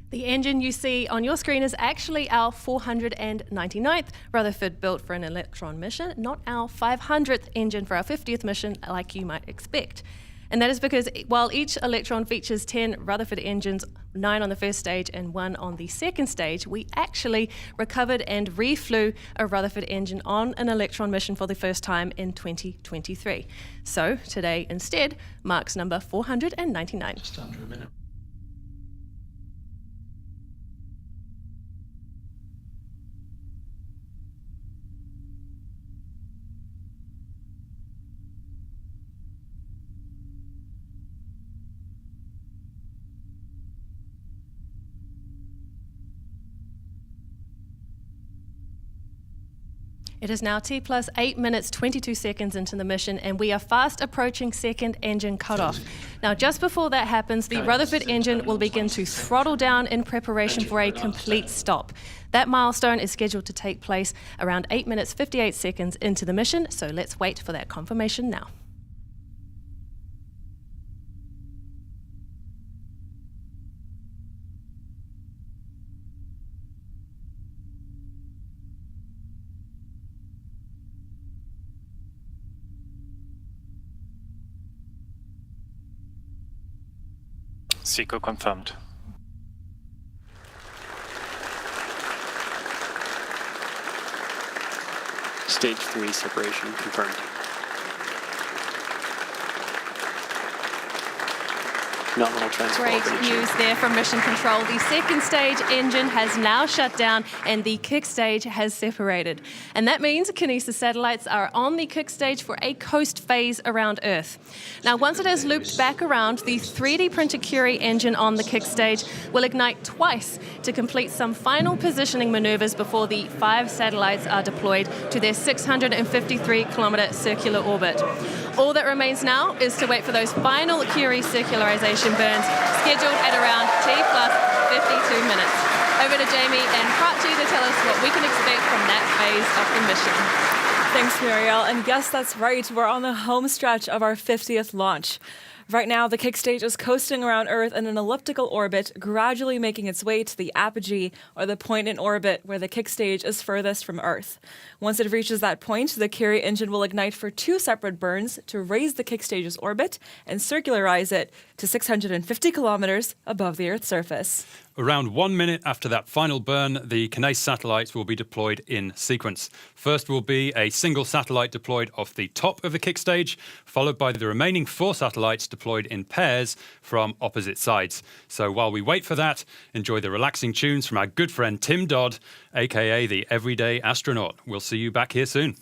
The engine you see on your screen is actually our 499th Rutherford built for an Electron mission, not our 500th engine for our 50th mission like you might expect. And that is because while each Electron features 10 Rutherford engines, 9 on the first stage and 1 on the second stage, we actually recovered and reflew a Rutherford engine on an Electron mission for the first time in 2023. So today instead marks number 499. Just under a minute. It is now T plus 8 minutes 22 seconds into the mission, and we are fast approaching second engine cutoff. Now, just before that happens, the Rutherford engine will begin to throttle down in preparation for a complete stop. That milestone is scheduled to take place around 8 minutes 58 seconds into the mission, so let's wait for that confirmation now. Seco confirmed. Stage 3 separation confirmed. Nominal transfer. Great news there from Mission Control. The second stage engine has now shut down and the kick stage has separated. And that means Kinéis satellites are on the kick stage for a coast phase around Earth. Now, once it has looped back around, the 3D printer Curie engine on the kick stage will ignite twice to complete some final positioning maneuvers before the 5 satellites are deployed to their 653-kilometer circular orbit. All that remains now is to wait for those final Curie circularization burns scheduled at around T plus 52 minutes. Over to Jamie and Prachi to tell us what we can expect from that phase of the mission. Thanks, Muriel. And yes, that's right. We're on the home stretch of our 50th launch. Right now, the kick stage is coasting around Earth in an elliptical orbit, gradually making its way to the apogee, or the point in orbit where the kick stage is furthest from Earth. Once it reaches that point, the Curie engine will ignite for 2 separate burns to raise the kick stage's orbit and circularize it to 650 kilometers above the Earth's surface. Around 1 minute after that final burn, the Kinéis satellites will be deployed in sequence. First will be a single satellite deployed off the top of the kick stage, followed by the remaining 4 satellites deployed in pairs from opposite sides. So while we wait for that, enjoy the relaxing tunes from our good friend Tim Dodd, aka the Everyday Astronaut. We'll see you back here soon.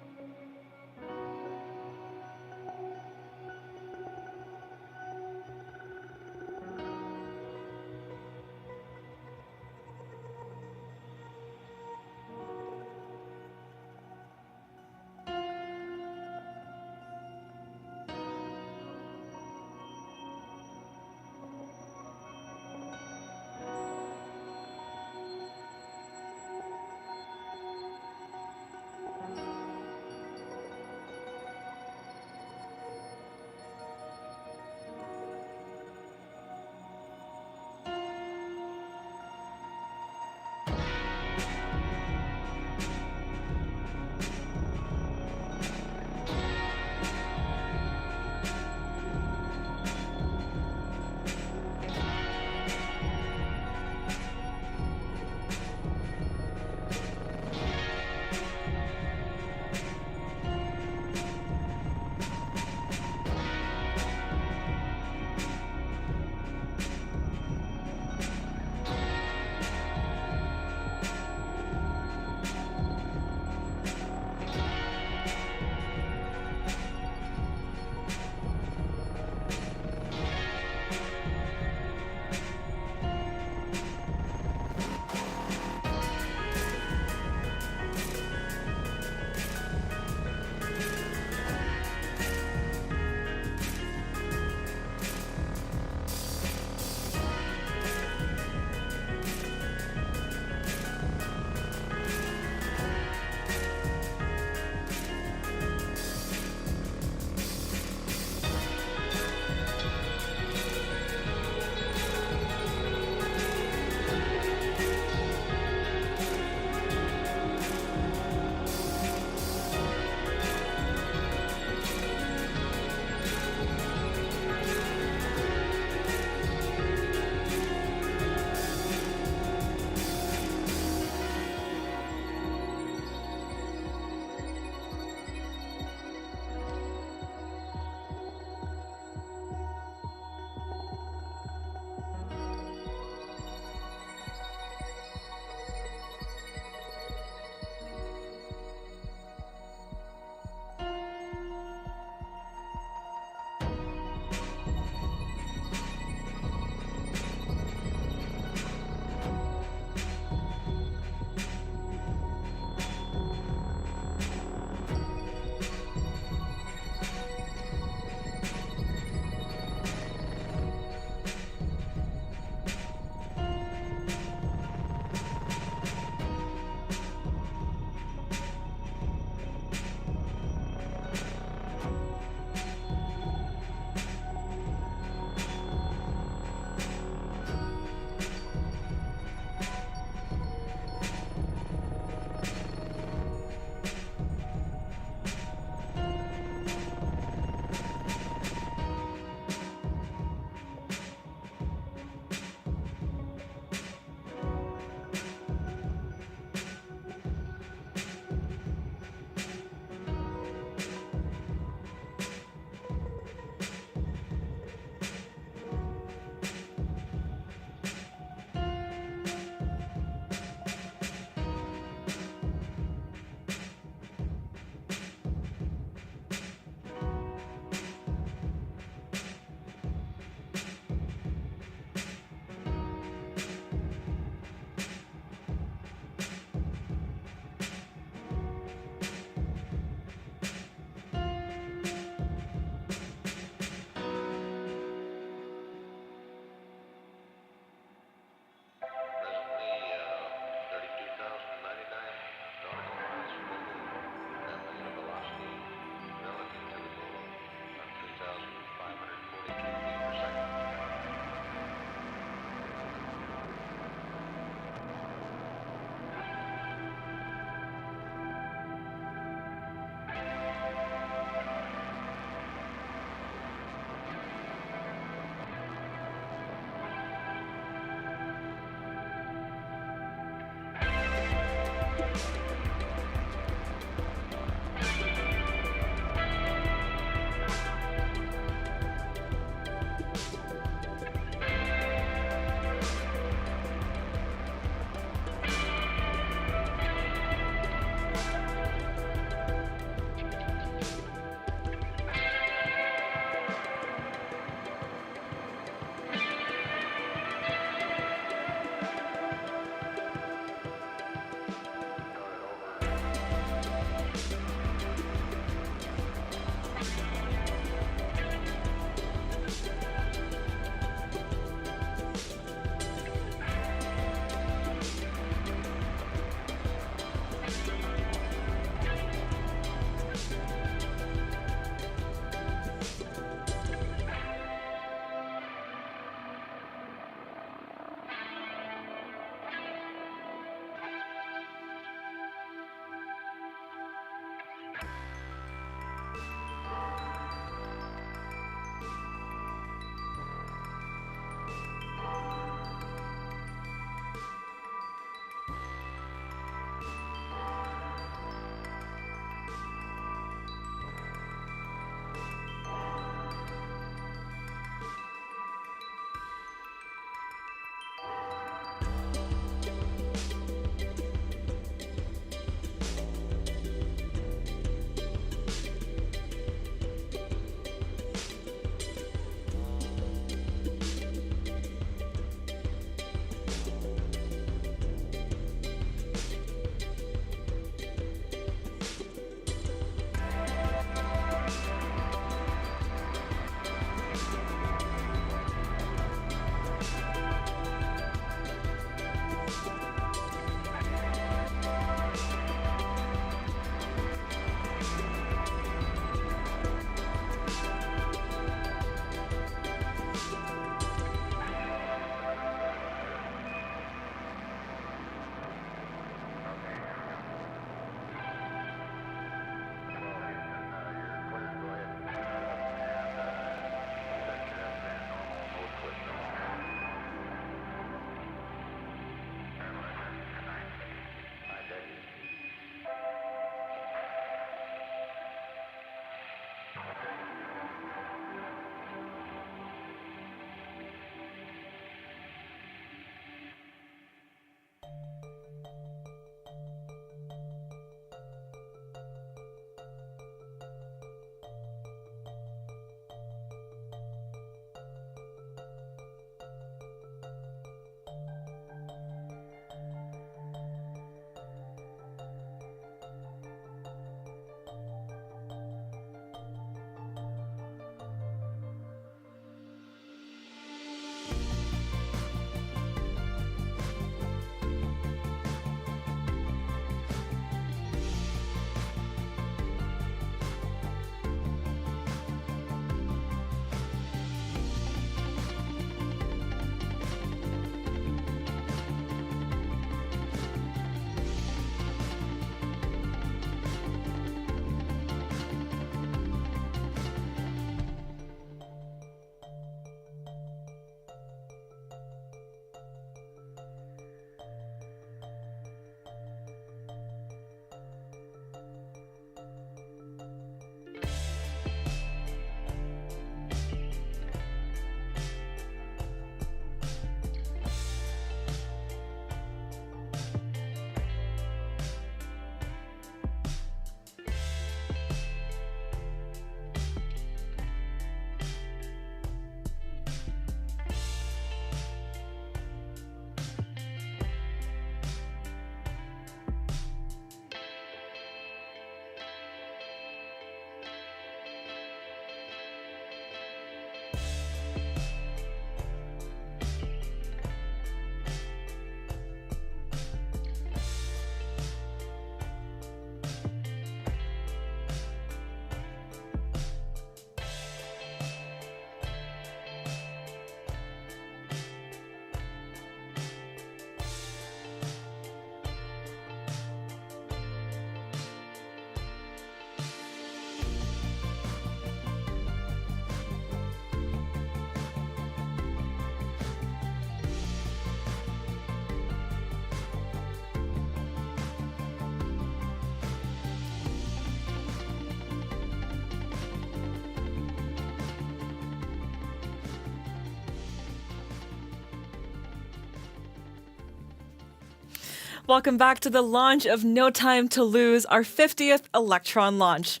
Welcome back to the launch of No Time Toulouse, our 50th Electron launch.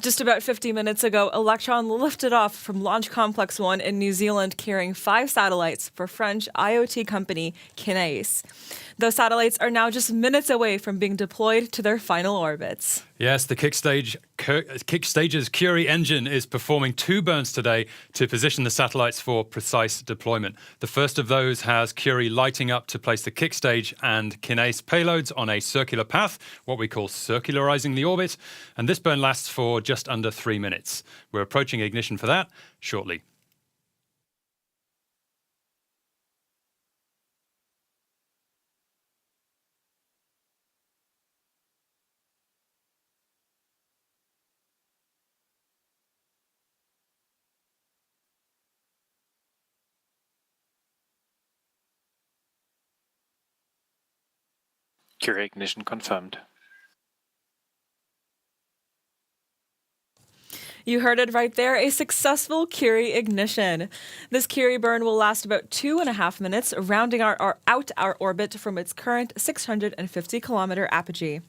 Just about 50 minutes ago, Electron lifted off from Launch Complex 1 in New Zealand, carrying 5 satellites for French IoT company Kinéis. Those satellites are now just minutes away from being deployed to their final orbits. Yes, the Kickstage's Curie engine is performing 2 burns today to position the satellites for precise deployment. The first of those has Curie lighting up to place the Kickstage and Kinéis payloads on a circular path, what we call circularizing the orbit, and this burn lasts for just under 3 minutes. We're approaching ignition for that shortly. Curie ignition confirmed. You heard it right there, a successful Curie ignition. This Curie burn will last about 2.5 minutes, rounding out our orbit from its current 650-kilometer apogee.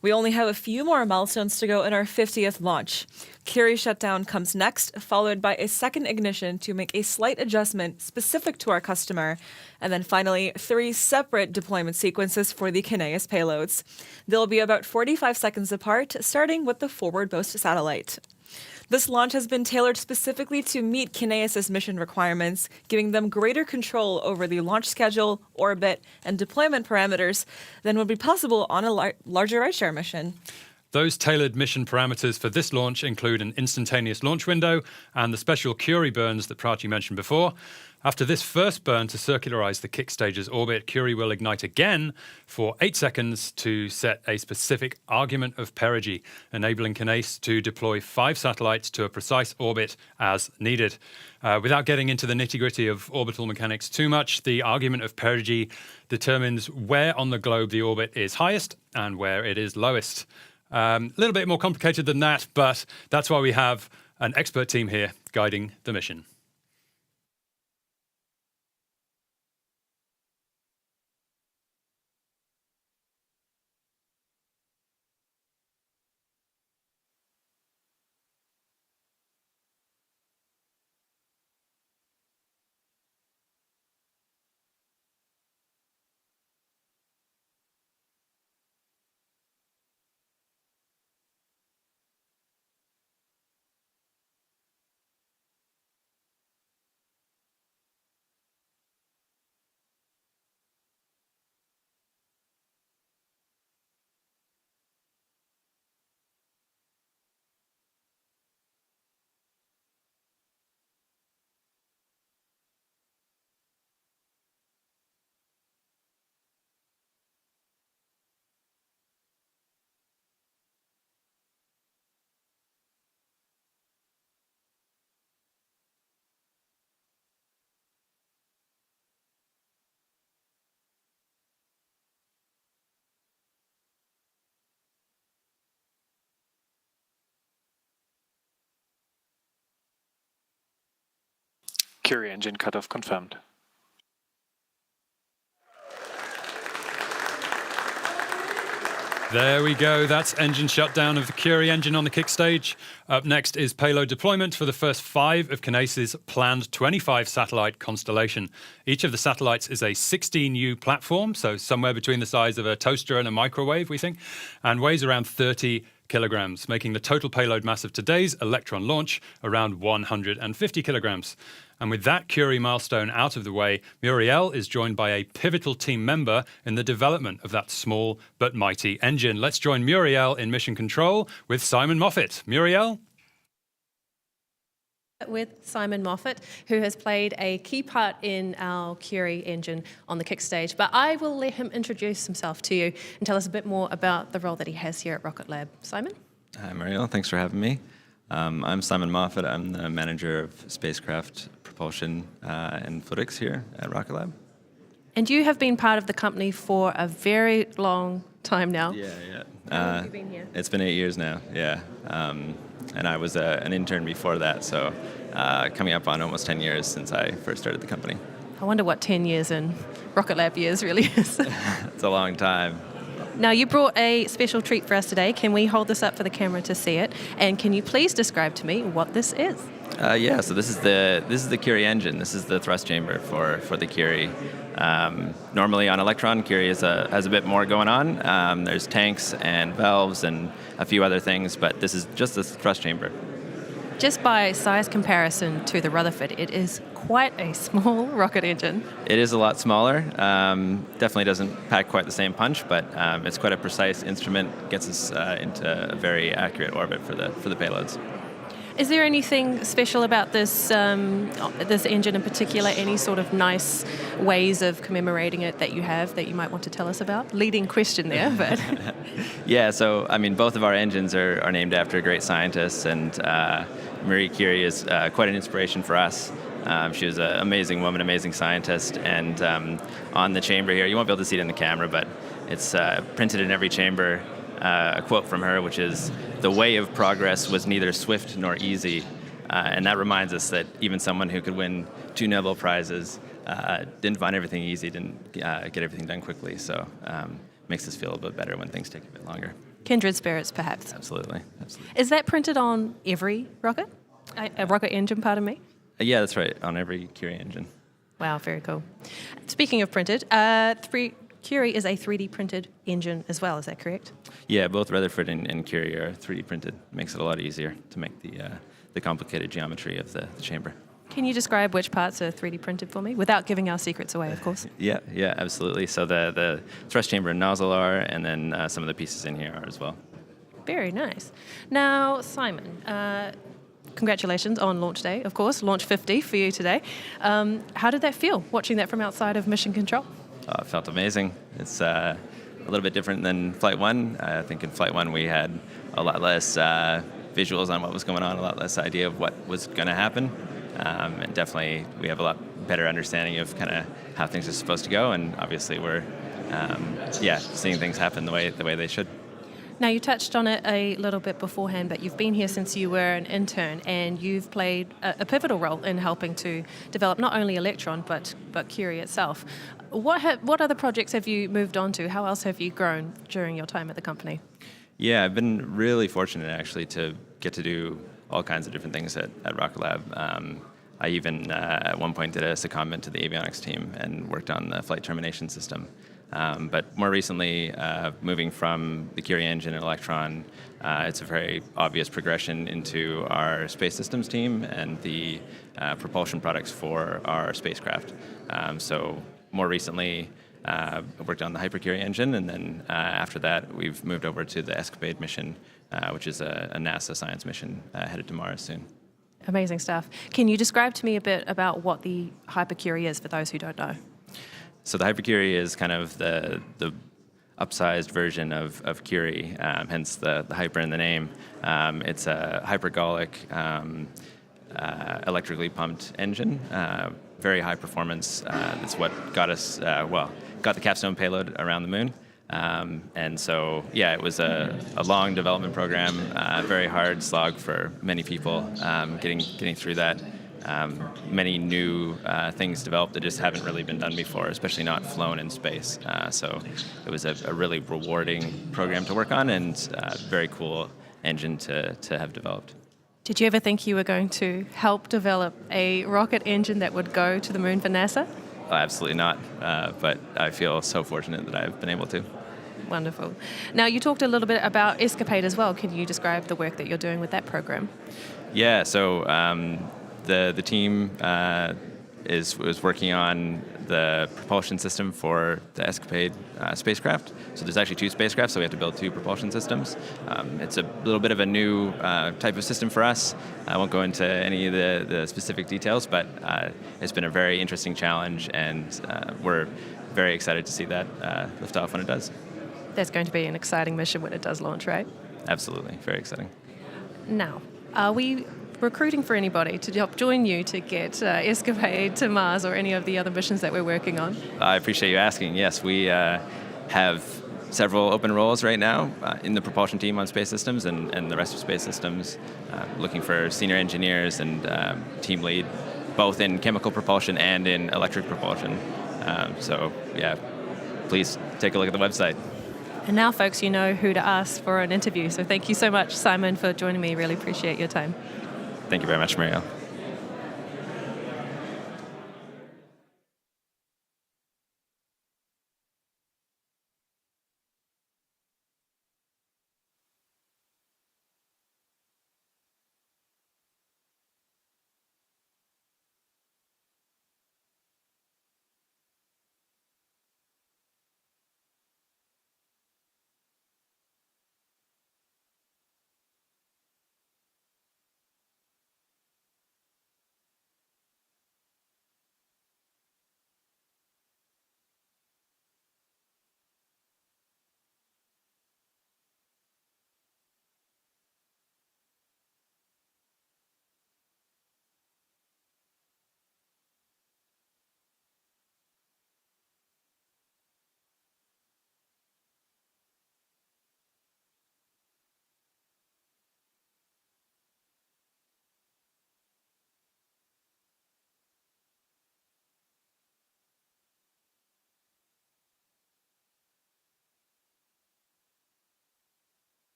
We only have a few more milestones to go in our 50th launch. Curie shutdown comes next, followed by a second ignition to make a slight adjustment specific to our customer, and then finally 3 separate deployment sequences for the Kinéis payloads. They'll be about 45 seconds apart, starting with the forward-most satellite. This launch has been tailored specifically to meet Kinéis' mission requirements, giving them greater control over the launch schedule, orbit, and deployment parameters than would be possible on a larger rideshare mission. Those tailored mission parameters for this launch include an instantaneous launch window and the special Curie burns that Prachi mentioned before. After this first burn to circularize the Kickstage's orbit, Curie will ignite again for 8 seconds to set a specific argument of perigee, enabling Kinéis to deploy 5 satellites to a precise orbit as needed. Without getting into the nitty-gritty of orbital mechanics too much, the argument of perigee determines where on the globe the orbit is highest and where it is lowest. A little bit more complicated than that, but that's why we have an expert team here guiding the mission. Curie engine cutoff confirmed. There we go. That's engine shutdown of the Curie engine on the Kickstage. Up next is payload deployment for the first 5 of Kinéis' planned 25-satellite constellation. Each of the satellites is a 16U platform, so somewhere between the size of a toaster and a microwave, we think, and weighs around 30 kilograms, making the total payload mass of today's Electron launch around 150 kilograms. And with that Curie milestone out of the way, Muriel is joined by a pivotal team member in the development of that small but mighty engine. Let's join Muriel in mission control with Simon Moffat. Muriel? With Simon Moffat, who has played a key part in our Curie engine on the Kickstage. But I will let him introduce himself to you and tell us a bit more about the role that he has here at Rocket Lab. Simon? Hi, Muriel. Thanks for having me. I'm Simon Moffat. I'm the manager of spacecraft propulsion and physics here at Rocket Lab. And you have been part of the company for a very long time now. Yeah. How long have you been here? It's been 8 years now, yeah. And I was an intern before that, so coming up on almost 10 years since I first started the company. I wonder what 10 years in Rocket Lab years really is. It's a long time. Now, you brought a special treat for us today. Can we hold this up for the camera to see it? And can you please describe to me what this is? So this is the Curie engine. This is the thrust chamber for the Curie. Normally on Electron, Curie has a bit more going on. There's tanks and valves and a few other things, but this is just the thrust chamber. Just by size comparison to the Rutherford, it is quite a small rocket engine. It is a lot smaller. Definitely doesn't pack quite the same punch, but it's quite a precise instrument. Gets us into a very accurate orbit for the payloads. Is there anything special about this this engine in particular? Any sort of nice ways of commemorating it that you have that you might want to tell us about? Leading question there, but yeah. So I mean, both of our engines are named after great scientists, and Marie Curie is quite an inspiration for us. She was an amazing woman, amazing scientist, and on the chamber here, you won't be able to see it in the camera, but it's printed in every chamber. A quote from her, which is, "The way of progress was neither swift nor easy." And that reminds us that even someone who could win 2 Nobel Prizes didn't find everything easy, didn't get everything done quickly. So makes us feel a bit better when things take a bit longer. Kindred spirits, perhaps. Absolutely. Is that printed on every rocket? A rocket engine, pardon me? Yeah, that's right, on every Curie engine. Wow, very cool. Speaking of printed, Curie is a 3D printed engine as well, is that correct? Yeah, both Rutherford and Curie are 3D printed. Makes it a lot easier to make the complicated geometry of the chamber. Can you describe which parts are 3D printed for me, without giving our secrets away, of course? Yeah, absolutely. So the thrust chamber and nozzle are, and then some of the pieces in here are as well. Very nice. Now, Simon, congratulations on launch day, of course, launch 50 for you today. How did that feel, watching that from outside of mission control? It felt amazing. It's a little bit different than Flight 1. I think in Flight 1 we had a lot less visuals on what was going on, a lot less idea of what was going to happen. And definitely we have a lot better understanding of kind of how things are supposed to go, and obviously we're seeing things happen the way they should. Now, you touched on it a little bit beforehand, but you've been here since you were an intern, and you've played a pivotal role in helping to develop not only Electron, but Curie itself. What other projects have you moved on to? How else have you grown during your time at the company? Yeah, I've been really fortunate, actually, to get to do all kinds of different things at Rocket Lab. I even, at one point, did a secondment to the avionics team and worked on the flight termination system. But more recently, moving from the Curie engine and Electron, it's a very obvious progression into our space systems team and the propulsion products for our spacecraft. So more recently, I worked on the Hypercurie engine, and then after that, we've moved over to the ESCAPADE mission, which is a NASA science mission headed to Mars soon. Amazing stuff. Can you describe to me a bit about what the Hypercurie is for those who don't know? So the Hypercurie is kind of the upsized version of Curie, hence the hyper in the name. It's a hypergolic, electrically pumped engine, very high performance. That's what got us, got the capstone payload around the moon. And so, it was a long development program, very hard slog for many people, getting through that. Many new things developed that just haven't really been done before, especially not flown in space. So it was a really rewarding program to work on, and very cool engine to have developed. Did you ever think you were going to help develop a rocket engine that would go to the moon for NASA? Oh, absolutely not, but I feel so fortunate that I've been able to. Wonderful. Now, you talked a little bit about ESCAPADE as well. Can you describe the work that you're doing with that program? Yeah, so the team was working on the propulsion system for the ESCAPADE spacecraft. So there's actually 2 spacecrafts, so we have to build 2 propulsion systems. It's a little bit of a new type of system for us. I won't go into any of the specific details, but it's been a very interesting challenge, and we're very excited to see that lift off when it does. That's going to be an exciting mission when it does launch, right? Absolutely, very exciting. Now, are we recruiting for anybody to help join you to get ESCAPADE to Mars or any of the other missions that we're working on? I appreciate you asking. Yes, we have several open roles right now in the propulsion team on space systems and the rest of space systems, looking for senior engineers and team lead, both in chemical propulsion and in electric propulsion. So, please take a look at the website. And now, folks, you know who to ask for an interview. So thank you so much, Simon, for joining me. Really appreciate your time. Thank you very much, Marielle.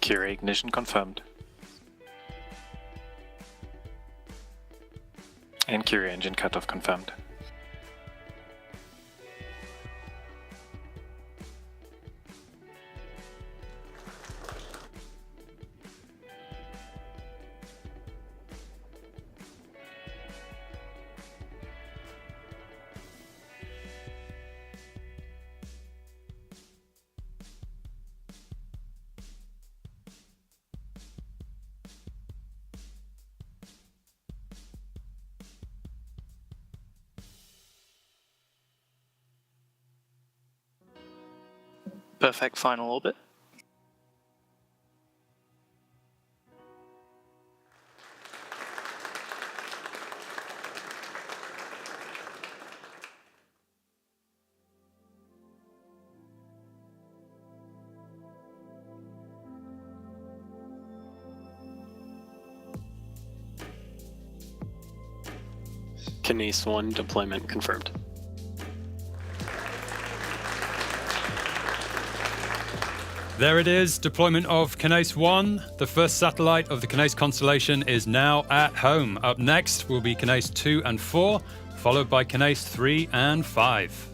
Curie ignition confirmed. And Curie engine cutoff confirmed. Perfect final orbit. Kinéis 1 deployment confirmed. There it is, deployment of Kinéis 1. The first satellite of the Kinéis constellation is now at home. Up next will be Kinéis 2 and 4, followed by Kinéis 3 and 5.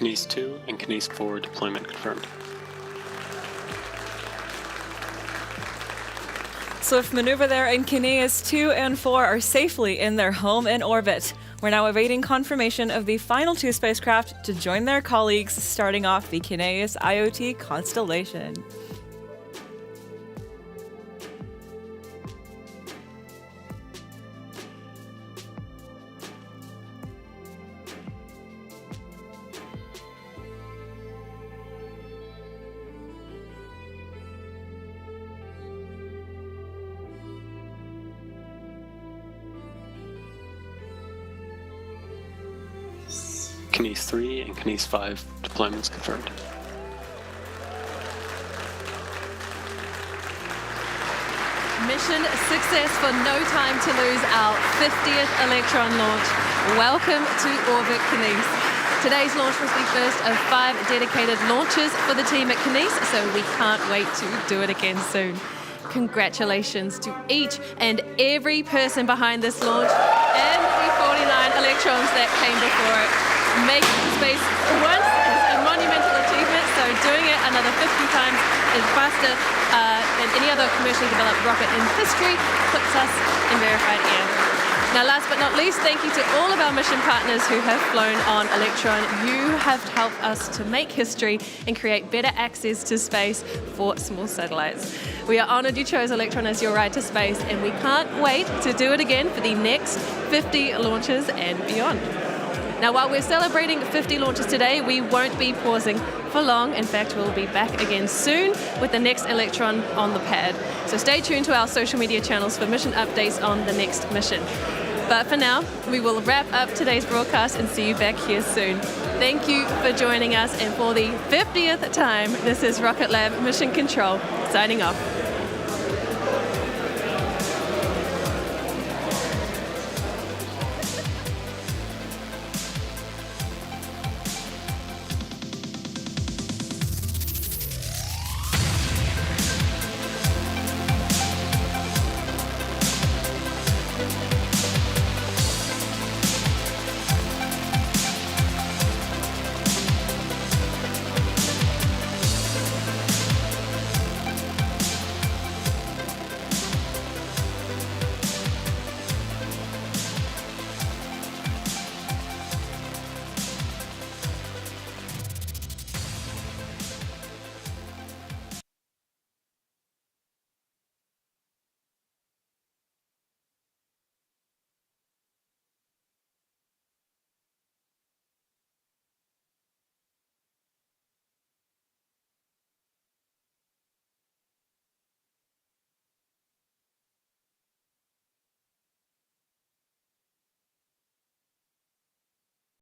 Kinéis 2 and Kinéis 4 deployment confirmed. Swift maneuver there, and Kinéis 2 and 4 are safely in their home in orbit. We're now awaiting confirmation of the final two spacecraft to join their colleagues, starting off the Kinéis IoT constellation. Kinéis 3 and Kinéis 5 deployments confirmed. Mission success for No Time Toulouse, our 50th Electron launch. Welcome to orbit, Kinéis. Today's launch was the first of 5 dedicated launches for the team at Kinéis, so we can't wait to do it again soon. Congratulations to each and every person behind this launch and the 49 Electrons that came before it. Making it to space once is a monumental achievement, so doing it another 50 times is faster than any other commercially developed rocket in history, puts us in rarefied air. Now, last but not least, thank you to all of our mission partners who have flown on Electron. You have helped us to make history and create better access to space for small satellites. We are honoured you chose Electron as your ride to space, and we can't wait to do it again for the next 50 launches and beyond. Now, while we're celebrating 50 launches today, we won't be pausing for long. In fact, we'll be back again soon with the next Electron on the pad. So stay tuned to our social media channels for mission updates on the next mission. But for now, we will wrap up today's broadcast and see you back here soon. Thank you for joining us, and for the 50th time, this is Rocket Lab Mission Control signing off.